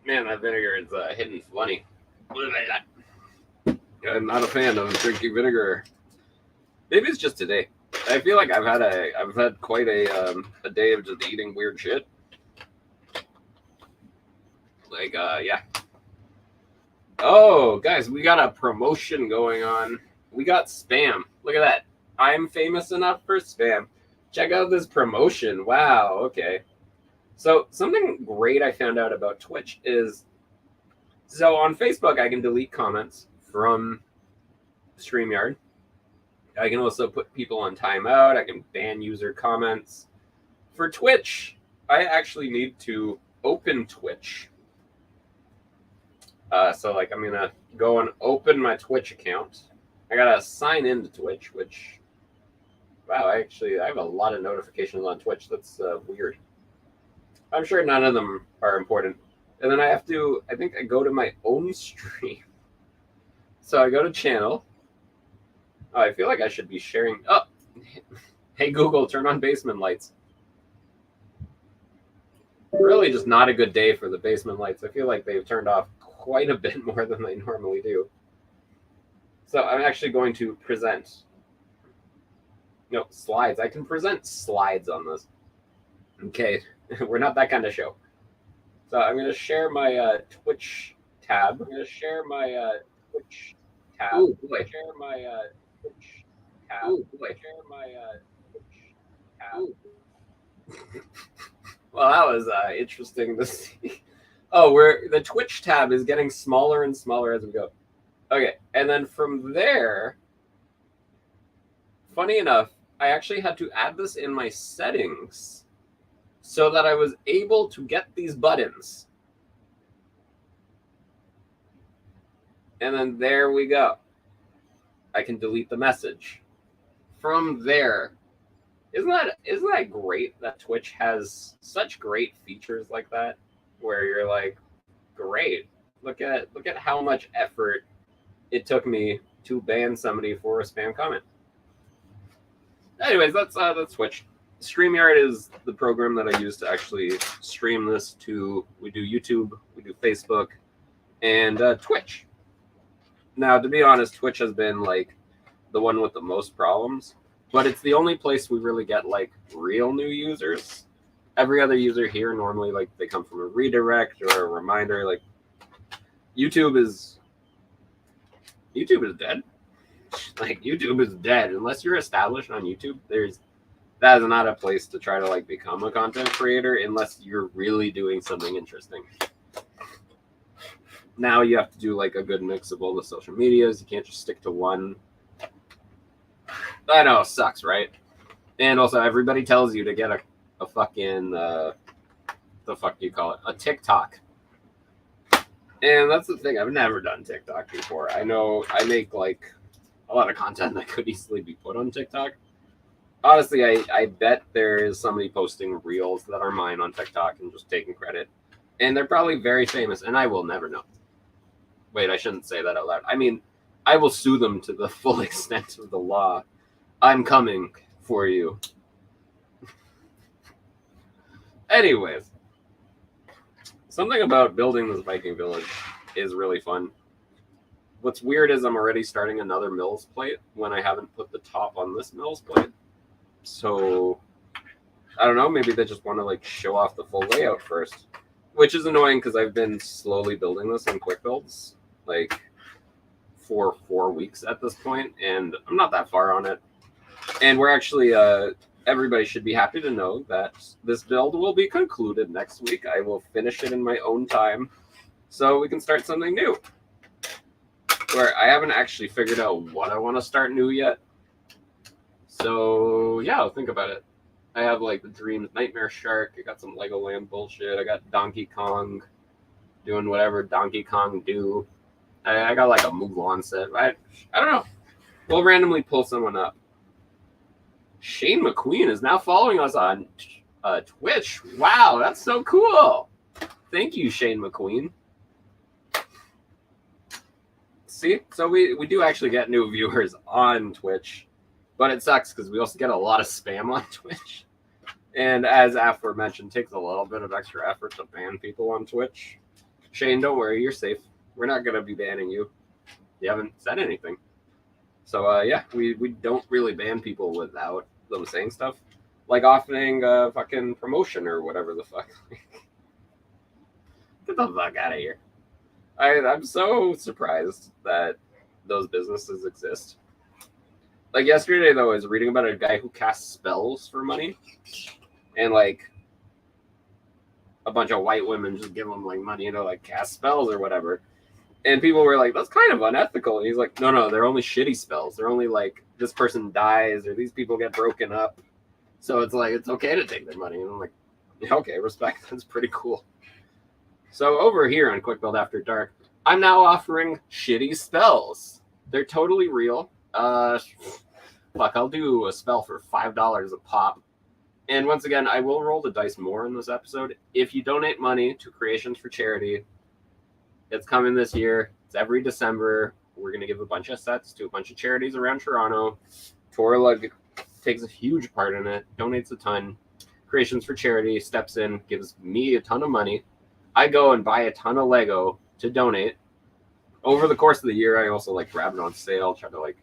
Man, that vinegar is hitting funny. I'm not a fan of drinking vinegar. Maybe it's just today. I feel like I've had quite a day of just eating weird shit. Like, yeah. Oh, guys, we got a promotion going on. We got spam. Look at that. I'm famous enough for spam. Check out this promotion. Wow, okay. So something great I found out about Twitch is, so on Facebook, I can delete comments from StreamYard. I can also put people on timeout. I can ban user comments. For Twitch, I actually need to open Twitch. So like I'm gonna go and open my Twitch account. I gotta sign into Twitch, which, wow, I have a lot of notifications on Twitch. That's weird. I'm sure none of them are important. And then I think I go to my own stream. So I go to channel. Oh, I feel like I should be sharing. Oh, hey Google, turn on basement lights. Really just not a good day for the basement lights. I feel like they've turned off quite a bit more than they normally do. So I'm actually going to present. No, slides. I can present slides on this. Okay, we're not that kind of show. So I'm going to share my Twitch tab. I'm going to share my Twitch tab. Oh boy. Share my Twitch tab. Oh boy. Share my Twitch tab. Well, that was interesting to see. Oh, the Twitch tab is getting smaller and smaller as we go. Okay, and then from there, funny enough, I actually had to add this in my settings so that I was able to get these buttons. And then there we go. I can delete the message. From there, isn't that great that Twitch has such great features like that, where you're like, great, look at how much effort it took me to ban somebody for a spam comment. Anyways, that's Twitch. StreamYard is the program that I use to actually stream this to. We do YouTube, we do Facebook, and Twitch. Now, to be honest, Twitch has been like the one with the most problems, but it's the only place we really get like real new users. Every other user here normally like they come from a redirect or a reminder. Like YouTube is dead. Like YouTube is dead unless you're established on YouTube. That is not a place to try to like become a content creator unless you're really doing something interesting. Now you have to do like a good mix of all the social medias. You can't just stick to one. I know, it sucks, right? And also everybody tells you to get a fucking the fuck do you call it? A TikTok. And that's the thing. I've never done TikTok before. I know I make like a lot of content that could easily be put on TikTok. Honestly, I bet there is somebody posting reels that are mine on TikTok and just taking credit. And they're probably very famous, and I will never know. Wait, I shouldn't say that out loud. I mean, I will sue them to the full extent of the law. I'm coming for you. Anyways, something about building this Viking village is really fun. What's weird is I'm already starting another Mills plate when I haven't put the top on this Mills plate. So, I don't know, maybe they just want to like show off the full layout first. Which is annoying because I've been slowly building this in quick builds, like for 4 weeks at this point, and I'm not that far on it. And we're actually, everybody should be happy to know that this build will be concluded next week. I will finish it in my own time so we can start something new. Where I haven't actually figured out what I want to start new yet. So, yeah, I'll think about it. I have like the Dreams Nightmare Shark. I got some Legoland bullshit. I got Donkey Kong doing whatever Donkey Kong do. I got like a Mulan set. I don't know. We'll randomly pull someone up. Shane McQueen is now following us on Twitch. Wow, that's so cool. Thank you, Shane McQueen. See, so we do actually get new viewers on Twitch. But it sucks because we also get a lot of spam on Twitch. And as aforementioned, takes a little bit of extra effort to ban people on Twitch. Shane, don't worry, you're safe. We're not going to be banning you. You haven't said anything. So, yeah, we don't really ban people without them saying stuff. Like offering a fucking promotion or whatever the fuck. Get the fuck out of here. I'm so surprised that those businesses exist. Like yesterday, though, I was reading about a guy who casts spells for money, and like a bunch of white women just give him like money, you know, like cast spells or whatever. And people were like, "That's kind of unethical." And he's like, "No, they're only shitty spells. They're only like this person dies or these people get broken up, so it's like it's okay to take their money." And I'm like, yeah, "Okay, respect. That's pretty cool." So over here on Quick Build After Dark, I'm now offering shitty spells. They're totally real. Fuck, I'll do a spell for $5 a pop. And once again, I will roll the dice more in this episode. If you donate money to Creations for Charity, it's coming this year. It's every December. We're going to give a bunch of sets to a bunch of charities around Toronto. Torla takes a huge part in it, donates a ton. Creations for Charity steps in, gives me a ton of money. I go and buy a ton of Lego to donate. Over the course of the year, I also like grab it on sale, try to like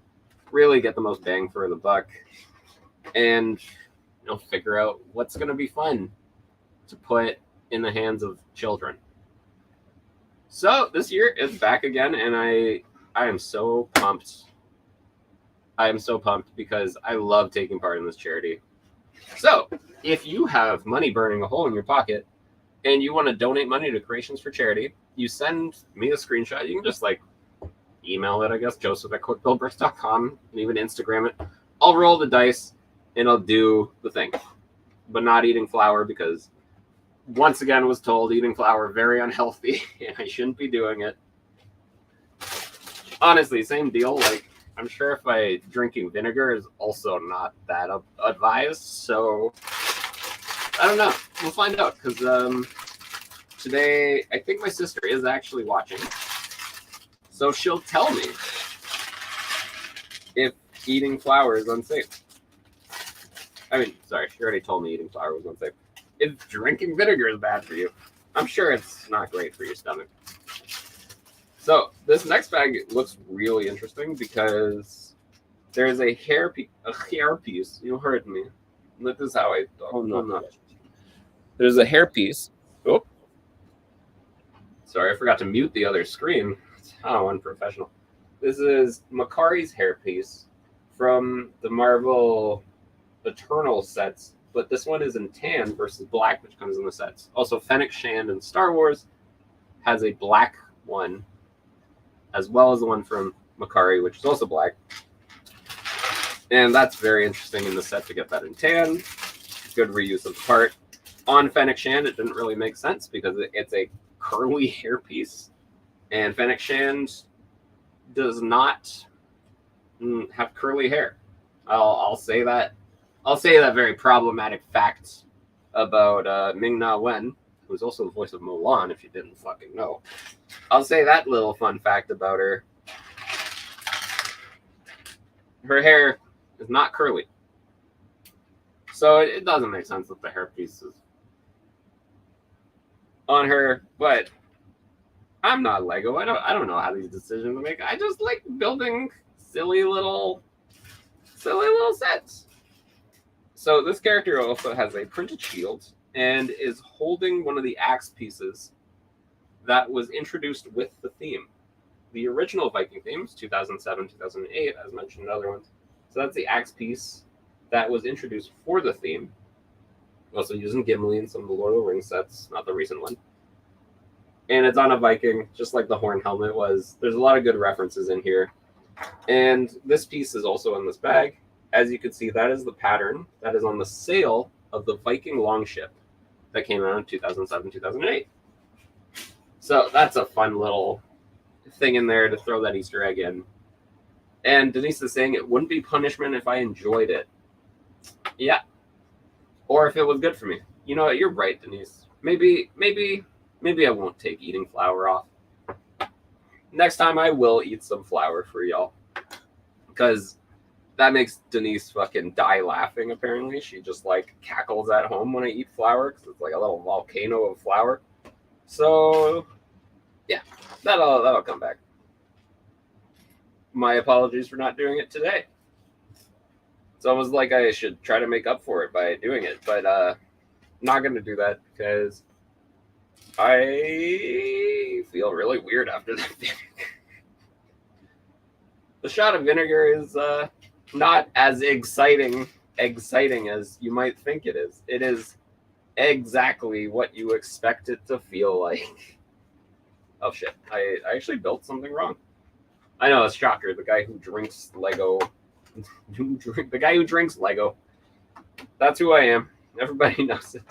really get the most bang for the buck, and figure out what's going to be fun to put in the hands of children. So this year is back again, and I am so pumped. I am so pumped because I love taking part in this charity. So if you have money burning a hole in your pocket and you want to donate money to Creations for Charity, you send me a screenshot. You can just like email it, I guess, joseph@quickbuildbricks.com, and even Instagram it. I'll roll the dice and I'll do the thing, but not eating flour because once again was told eating flour very unhealthy and I shouldn't be doing it. honestly, same deal. Like, I'm sure if drinking vinegar is also not that advised. So I don't know. We'll find out because today I think my sister is actually watching, so she'll tell me if eating flour is unsafe. I mean, sorry, she already told me eating flour was unsafe. If drinking vinegar is bad for you, I'm sure it's not great for your stomach. So this next bag looks really interesting because there's a hair piece. You heard me. This is how I talk. Oh, no. There's a hair piece. Oh, sorry, I forgot to mute the other screen. How unprofessional. This is Makari's hairpiece from the Marvel Eternal sets, but this one is in tan versus black, which comes in the sets. Also, Fennec Shand in Star Wars has a black one, as well as the one from Makari, which is also black. And that's very interesting in the set to get that in tan. Good reuse of the part. On Fennec Shand, it didn't really make sense because it's a curly hairpiece, and Fennec Shand does not have curly hair. I'll say that. I'll say that very problematic fact about Ming-Na Wen, who's also the voice of Mulan, if you didn't fucking know. I'll say that little fun fact about her. Her hair is not curly. So it doesn't make sense that the hairpiece is on her, but I'm not Lego. I don't know how these decisions are made. I just like building silly little sets. So this character also has a printed shield and is holding one of the axe pieces that was introduced with the theme. The original Viking themes, 2007, 2008, as mentioned in other ones. So that's the axe piece that was introduced for the theme. Also using Gimli in some of the Lord of the Rings sets, not the recent one. And it's on a Viking, just like the horn helmet was. There's a lot of good references in here. And this piece is also in this bag. As you can see, that is the pattern that is on the sail of the Viking longship that came out in 2007, 2008. So that's a fun little thing in there to throw that Easter egg in. And Denise is saying it wouldn't be punishment if I enjoyed it. Yeah. Or if it was good for me. You know what? You're right, Denise. Maybe I won't take eating flour off. Next time I will eat some flour for y'all. Because that makes Denise fucking die laughing, apparently. She just, like, cackles at home when I eat flour. Because it's like a little volcano of flour. So, yeah. That'll come back. My apologies for not doing it today. It's almost like I should try to make up for it by doing it. But, not going to do that because I feel really weird after that. The shot of vinegar is not as exciting as you might think it is. It is exactly what you expect it to feel like. Oh shit! I actually built something wrong. I know, it's Shocker, the guy who drinks Lego. The guy who drinks Lego. That's who I am. Everybody knows it.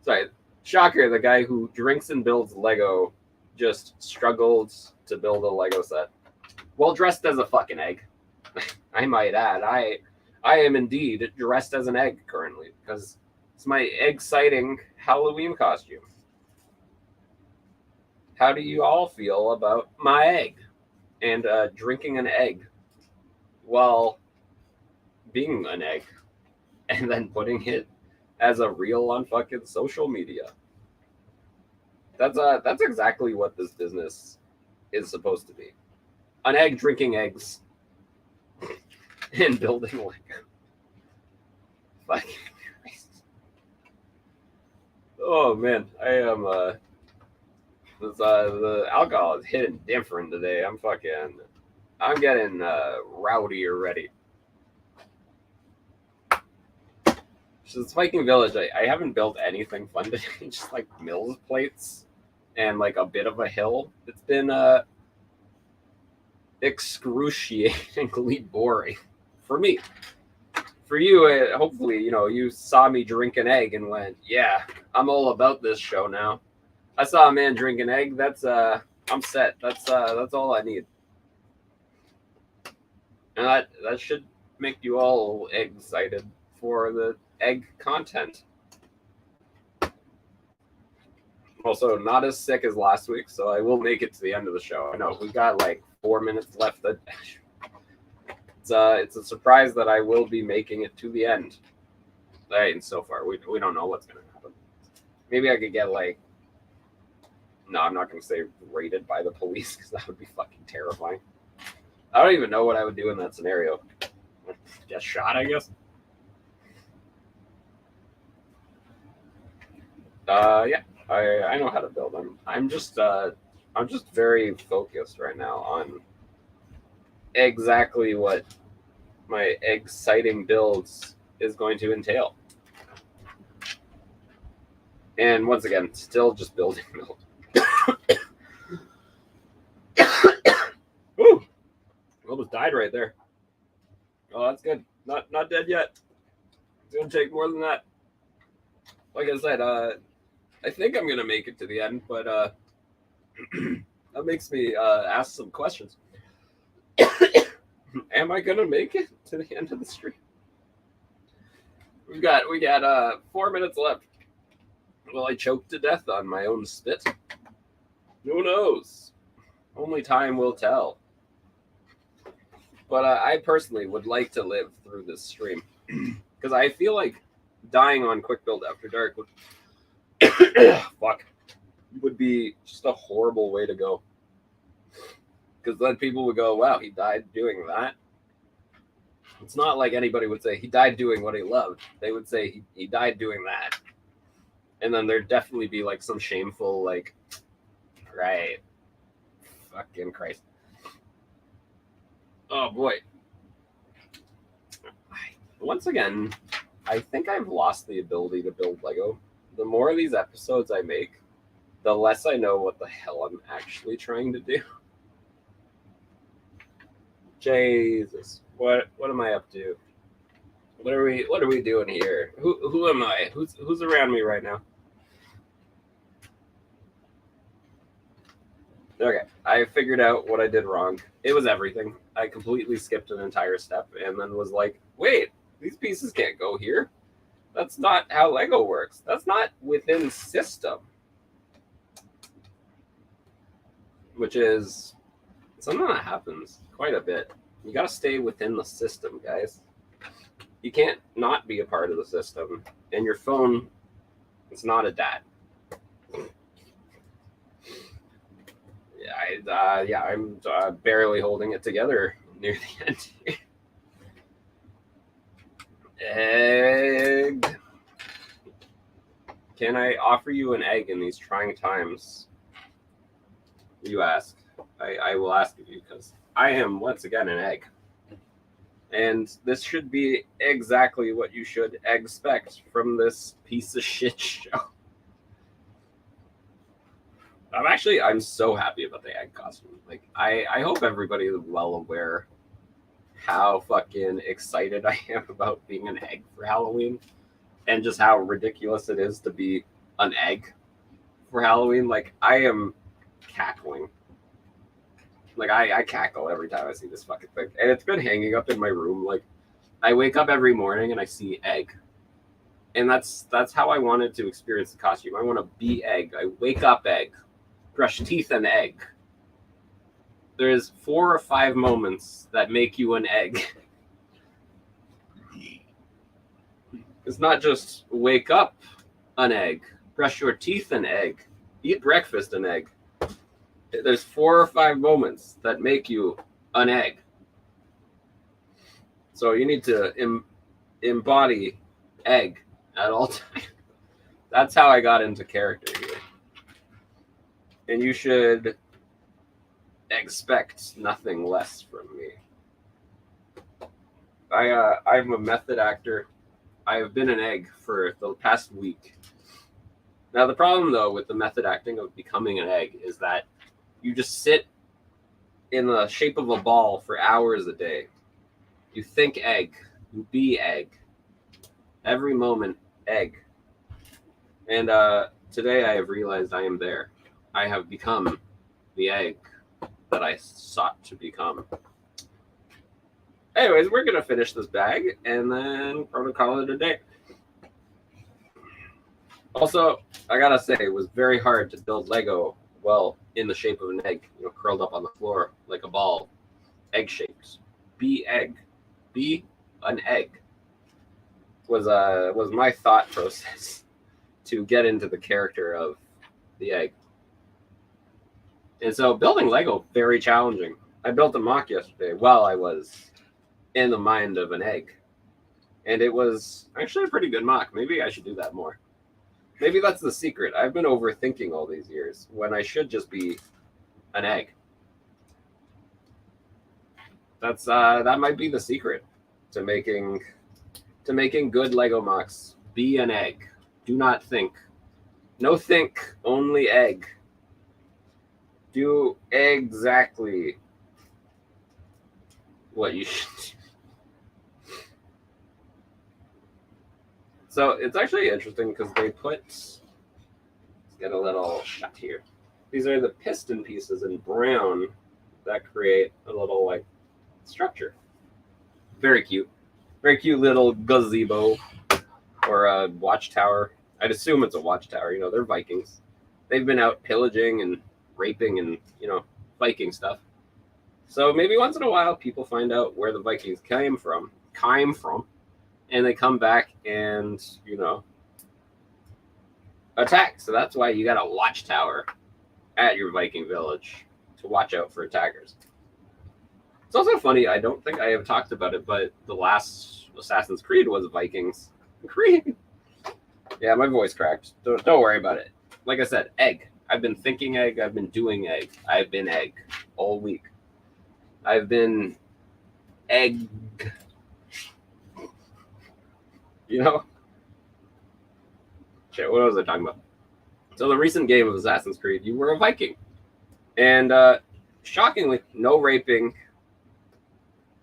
Sorry. Shocker, the guy who drinks and builds Lego, just struggled to build a Lego set. Well, dressed as a fucking egg. I might add. I am indeed dressed as an egg currently, because it's my exciting Halloween costume. How do you all feel about my egg? And drinking an egg while being an egg. And then putting it as a reel on fucking social media. That's exactly what this business is supposed to be. An egg drinking eggs and building Lego. Fucking Christ. Oh man, I am the alcohol is hitting different today. I'm getting rowdy already. So this Viking village, I haven't built anything fun today. Just like mills plates and like a bit of a hill. It's been excruciatingly boring for me. For you, hopefully, you saw me drink an egg and went, yeah, I'm all about this show now. I saw a man drink an egg. I'm set. That's all I need. And that should make you all excited for the egg content. Also, not as sick as last week, so I will make it to the end of the show. I know we got like 4 minutes left. It's a surprise that I will be making it to the end. And so far, we don't know what's going to happen. Maybe I could get like, no, I'm not going to say raided by the police because that would be fucking terrifying. I don't even know what I would do in that scenario. Get shot, I guess. Yeah, I know how to build them. I'm just very focused right now on exactly what my exciting builds is going to entail. And once again, still just building build. Ooh, almost died right there. Oh, that's good. Not dead yet. It's gonna take more than that. Like I said, I think I'm gonna make it to the end, but that makes me ask some questions. Am I gonna make it to the end of the stream? We got 4 minutes left. Will I choke to death on my own spit? Who knows? Only time will tell. But I personally would like to live through this stream because I feel like dying on Quick Build After Dark would be just a horrible way to go. Because then people would go, wow, he died doing that. It's not like anybody would say he died doing what he loved. They would say he died doing that. And then there'd definitely be like some shameful, like, right, fucking Christ. Oh boy. Once again, I think I've lost the ability to build Lego. The more of these episodes I make, the less I know what the hell I'm actually trying to do. Jesus. What am I up to? What are we doing here? Who am I? Who's around me right now? Okay, I figured out what I did wrong. It was everything. I completely skipped an entire step and then was like, wait, these pieces can't go here. That's not how Lego works. That's not within system. Which is something that happens quite a bit. You gotta stay within the system, guys. You can't not be a part of the system. And your phone, it's not a dad. I'm barely holding it together near the end here. Egg. Can I offer you an egg in these trying times? You ask. I will ask you because I am, once again, an egg. And this should be exactly what you should expect from this piece of shit show. I'm so happy about the egg costume. Like, I hope everybody is well aware how fucking excited I am about being an egg for Halloween and just how ridiculous it is to be an egg for Halloween. Like, I am cackling. Like, I cackle every time I see this fucking thing. And it's been hanging up in my room. Like, I wake up every morning and I see egg. And that's how I wanted to experience the costume. I want to be egg. I wake up egg. Brush teeth and egg. There's 4 or 5 moments that make you an egg. It's not just wake up an egg, brush your teeth an egg, eat breakfast an egg. There's 4 or 5 moments that make you an egg. So you need to embody egg at all times. That's how I got into character here. And you should expect nothing less from me. I'm a method actor. I have been an egg for the past week. Now, the problem, though, with the method acting of becoming an egg is that you just sit in the shape of a ball for hours a day. You think egg. You be egg. Every moment, egg. And today I have realized I am there. I have become the egg that I sought to become. Anyways, we're gonna finish this bag and then probably call it a day. Also, I gotta say, it was very hard to build Lego well in the shape of an egg, curled up on the floor like a ball, egg shaped. Be egg, be an egg was my thought process to get into the character of the egg. And so building Lego, very challenging. I built a mock yesterday while I was in the mind of an egg. And it was actually a pretty good mock. Maybe I should do that more. Maybe that's the secret. I've been overthinking all these years when I should just be an egg. That might be the secret to making good Lego mocks. Be an egg. Do not think. No think, only egg. Do exactly what you should do. So it's actually interesting because they put, let's get a little shot here. These are the piston pieces in brown that create a little like structure. Very cute. Very cute little gazebo or a watchtower. I'd assume it's a watchtower. They're Vikings. They've been out pillaging and raping and, Viking stuff. So maybe once in a while people find out where the Vikings came from, and they come back and, attack. So that's why you got a watchtower at your Viking village to watch out for attackers. It's also funny, I don't think I have talked about it, but the last Assassin's Creed was Vikings. Creed. Yeah, my voice cracked. Don't worry about it. Like I said, egg. I've been thinking egg. I've been doing egg. I've been egg all week. I've been egg. Shit, what was I talking about? So the recent game of Assassin's Creed, you were a Viking. And shockingly, no raping.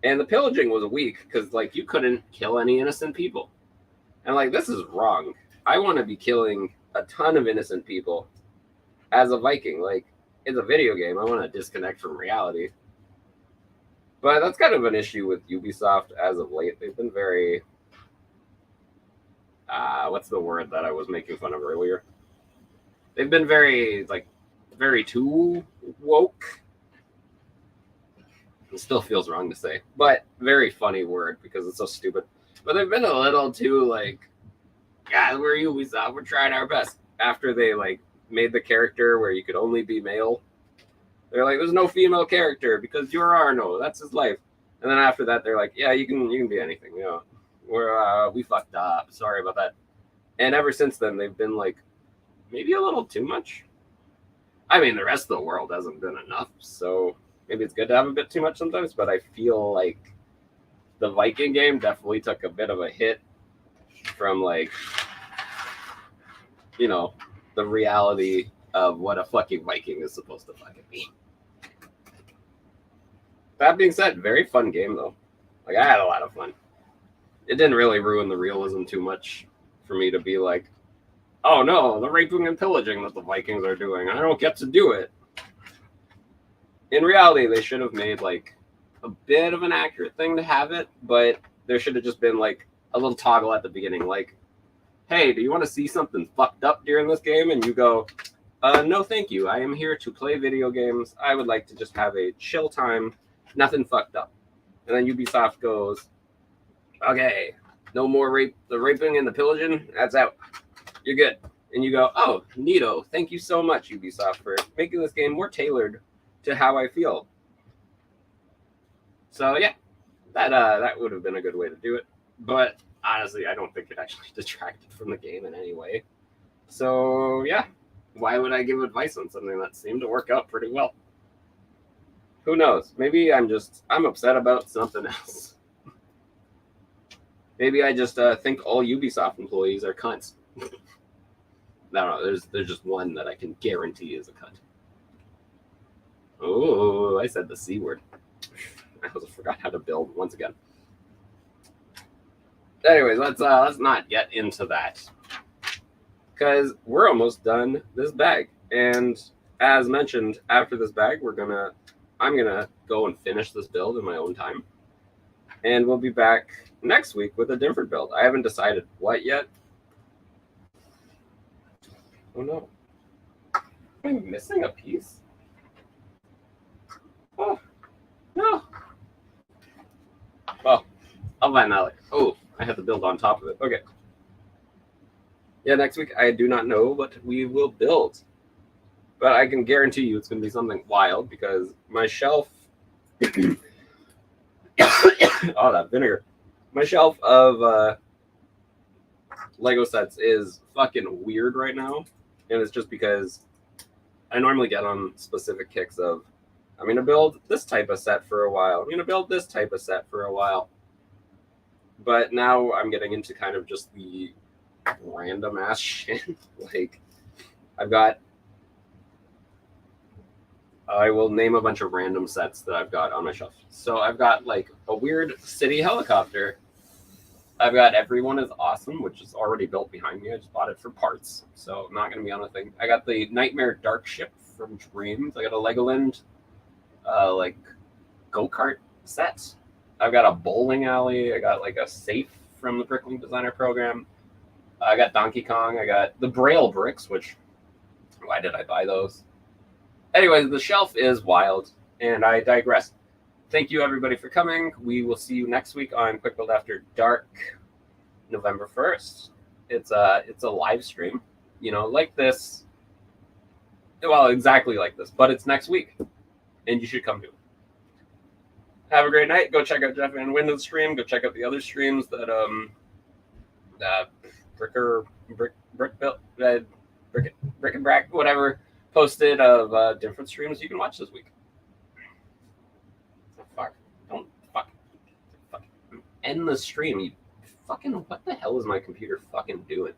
And the pillaging was weak because, you couldn't kill any innocent people. And, this is wrong. I want to be killing a ton of innocent people as a Viking. It's a video game. I want to disconnect from reality. But that's kind of an issue with Ubisoft as of late. They've been very... what's the word that I was making fun of earlier? They've been very too woke. It still feels wrong to say, but very funny word because it's so stupid. But they've been a little too yeah, we're Ubisoft, we're trying our best. After they made the character where you could only be male, they're like, there's no female character because you're Arno, that's his life. And then after that, they're like, yeah, you can be anything. We fucked up. Sorry about that. And ever since then, they've been maybe a little too much. I mean, the rest of the world hasn't been enough, so maybe it's good to have a bit too much sometimes, but I feel like the Viking game definitely took a bit of a hit from the reality of what a fucking Viking is supposed to fucking be. That being said, very fun game though. I had a lot of fun. It didn't really ruin the realism too much for me to be like, oh no, the raping and pillaging that the Vikings are doing, I don't get to do it. In reality, they should have made a bit of an accurate thing to have it, but there should have just been a little toggle at the beginning, hey, do you want to see something fucked up during this game? And you go, no thank you, I am here to play video games, I would like to just have a chill time, nothing fucked up. And then Ubisoft goes, okay, no more the raping and the pillaging, that's out, you're good. And you go, oh, neato, thank you so much, Ubisoft, for making this game more tailored to how I feel. So yeah, that would have been a good way to do it. But honestly, I don't think it actually detracted from the game in any way. So yeah, why would I give advice on something that seemed to work out pretty well? Who knows? Maybe I'm upset about something else. Maybe I just think all Ubisoft employees are cunts. No, there's just one that I can guarantee is a cunt. Oh, I said the C word. I also forgot how to build once again. Anyways, let's not get into that because we're almost done this bag. And as mentioned, after this bag, I'm gonna go and finish this build in my own time. And we'll be back next week with a different build. I haven't decided what yet. Oh no. Am I missing a piece? Oh, no. Well, I'll find that later. Oh, I have to build on top of it. Okay. Yeah, next week I do not know what we will build. But I can guarantee you it's going to be something wild because my shelf... oh, that vinegar. My shelf of Lego sets is fucking weird right now. And it's just because I normally get on specific kicks of, I'm going to build this type of set for a while. I'm going to build this type of set for a while. But now I'm getting into kind of just the random ass shit. Like, I will name a bunch of random sets that I've got on my shelf. So I've got like a weird city helicopter. I've got Everyone is Awesome, which is already built behind me. I just bought it for parts, so not going to be on a thing. I got the Nightmare Dark Ship from Dreams. I got a Legoland like go-kart set. I've got a bowling alley. I got like a safe from the Prickling Designer program. I got Donkey Kong. I got the Braille bricks, which, why did I buy those? Anyways, the shelf is wild, and I digress. Thank you, everybody, for coming. We will see you next week on Quick Build After Dark, November 1st. It's a live stream, like this. Well, exactly like this, but it's next week, and you should come to it. Have a great night. Go check out Jeff Van Winden's stream. Go check out the other streams that Brick and Brack, whatever, posted of different streams you can watch this week. Don't end the stream. You fucking, what the hell is my computer fucking doing?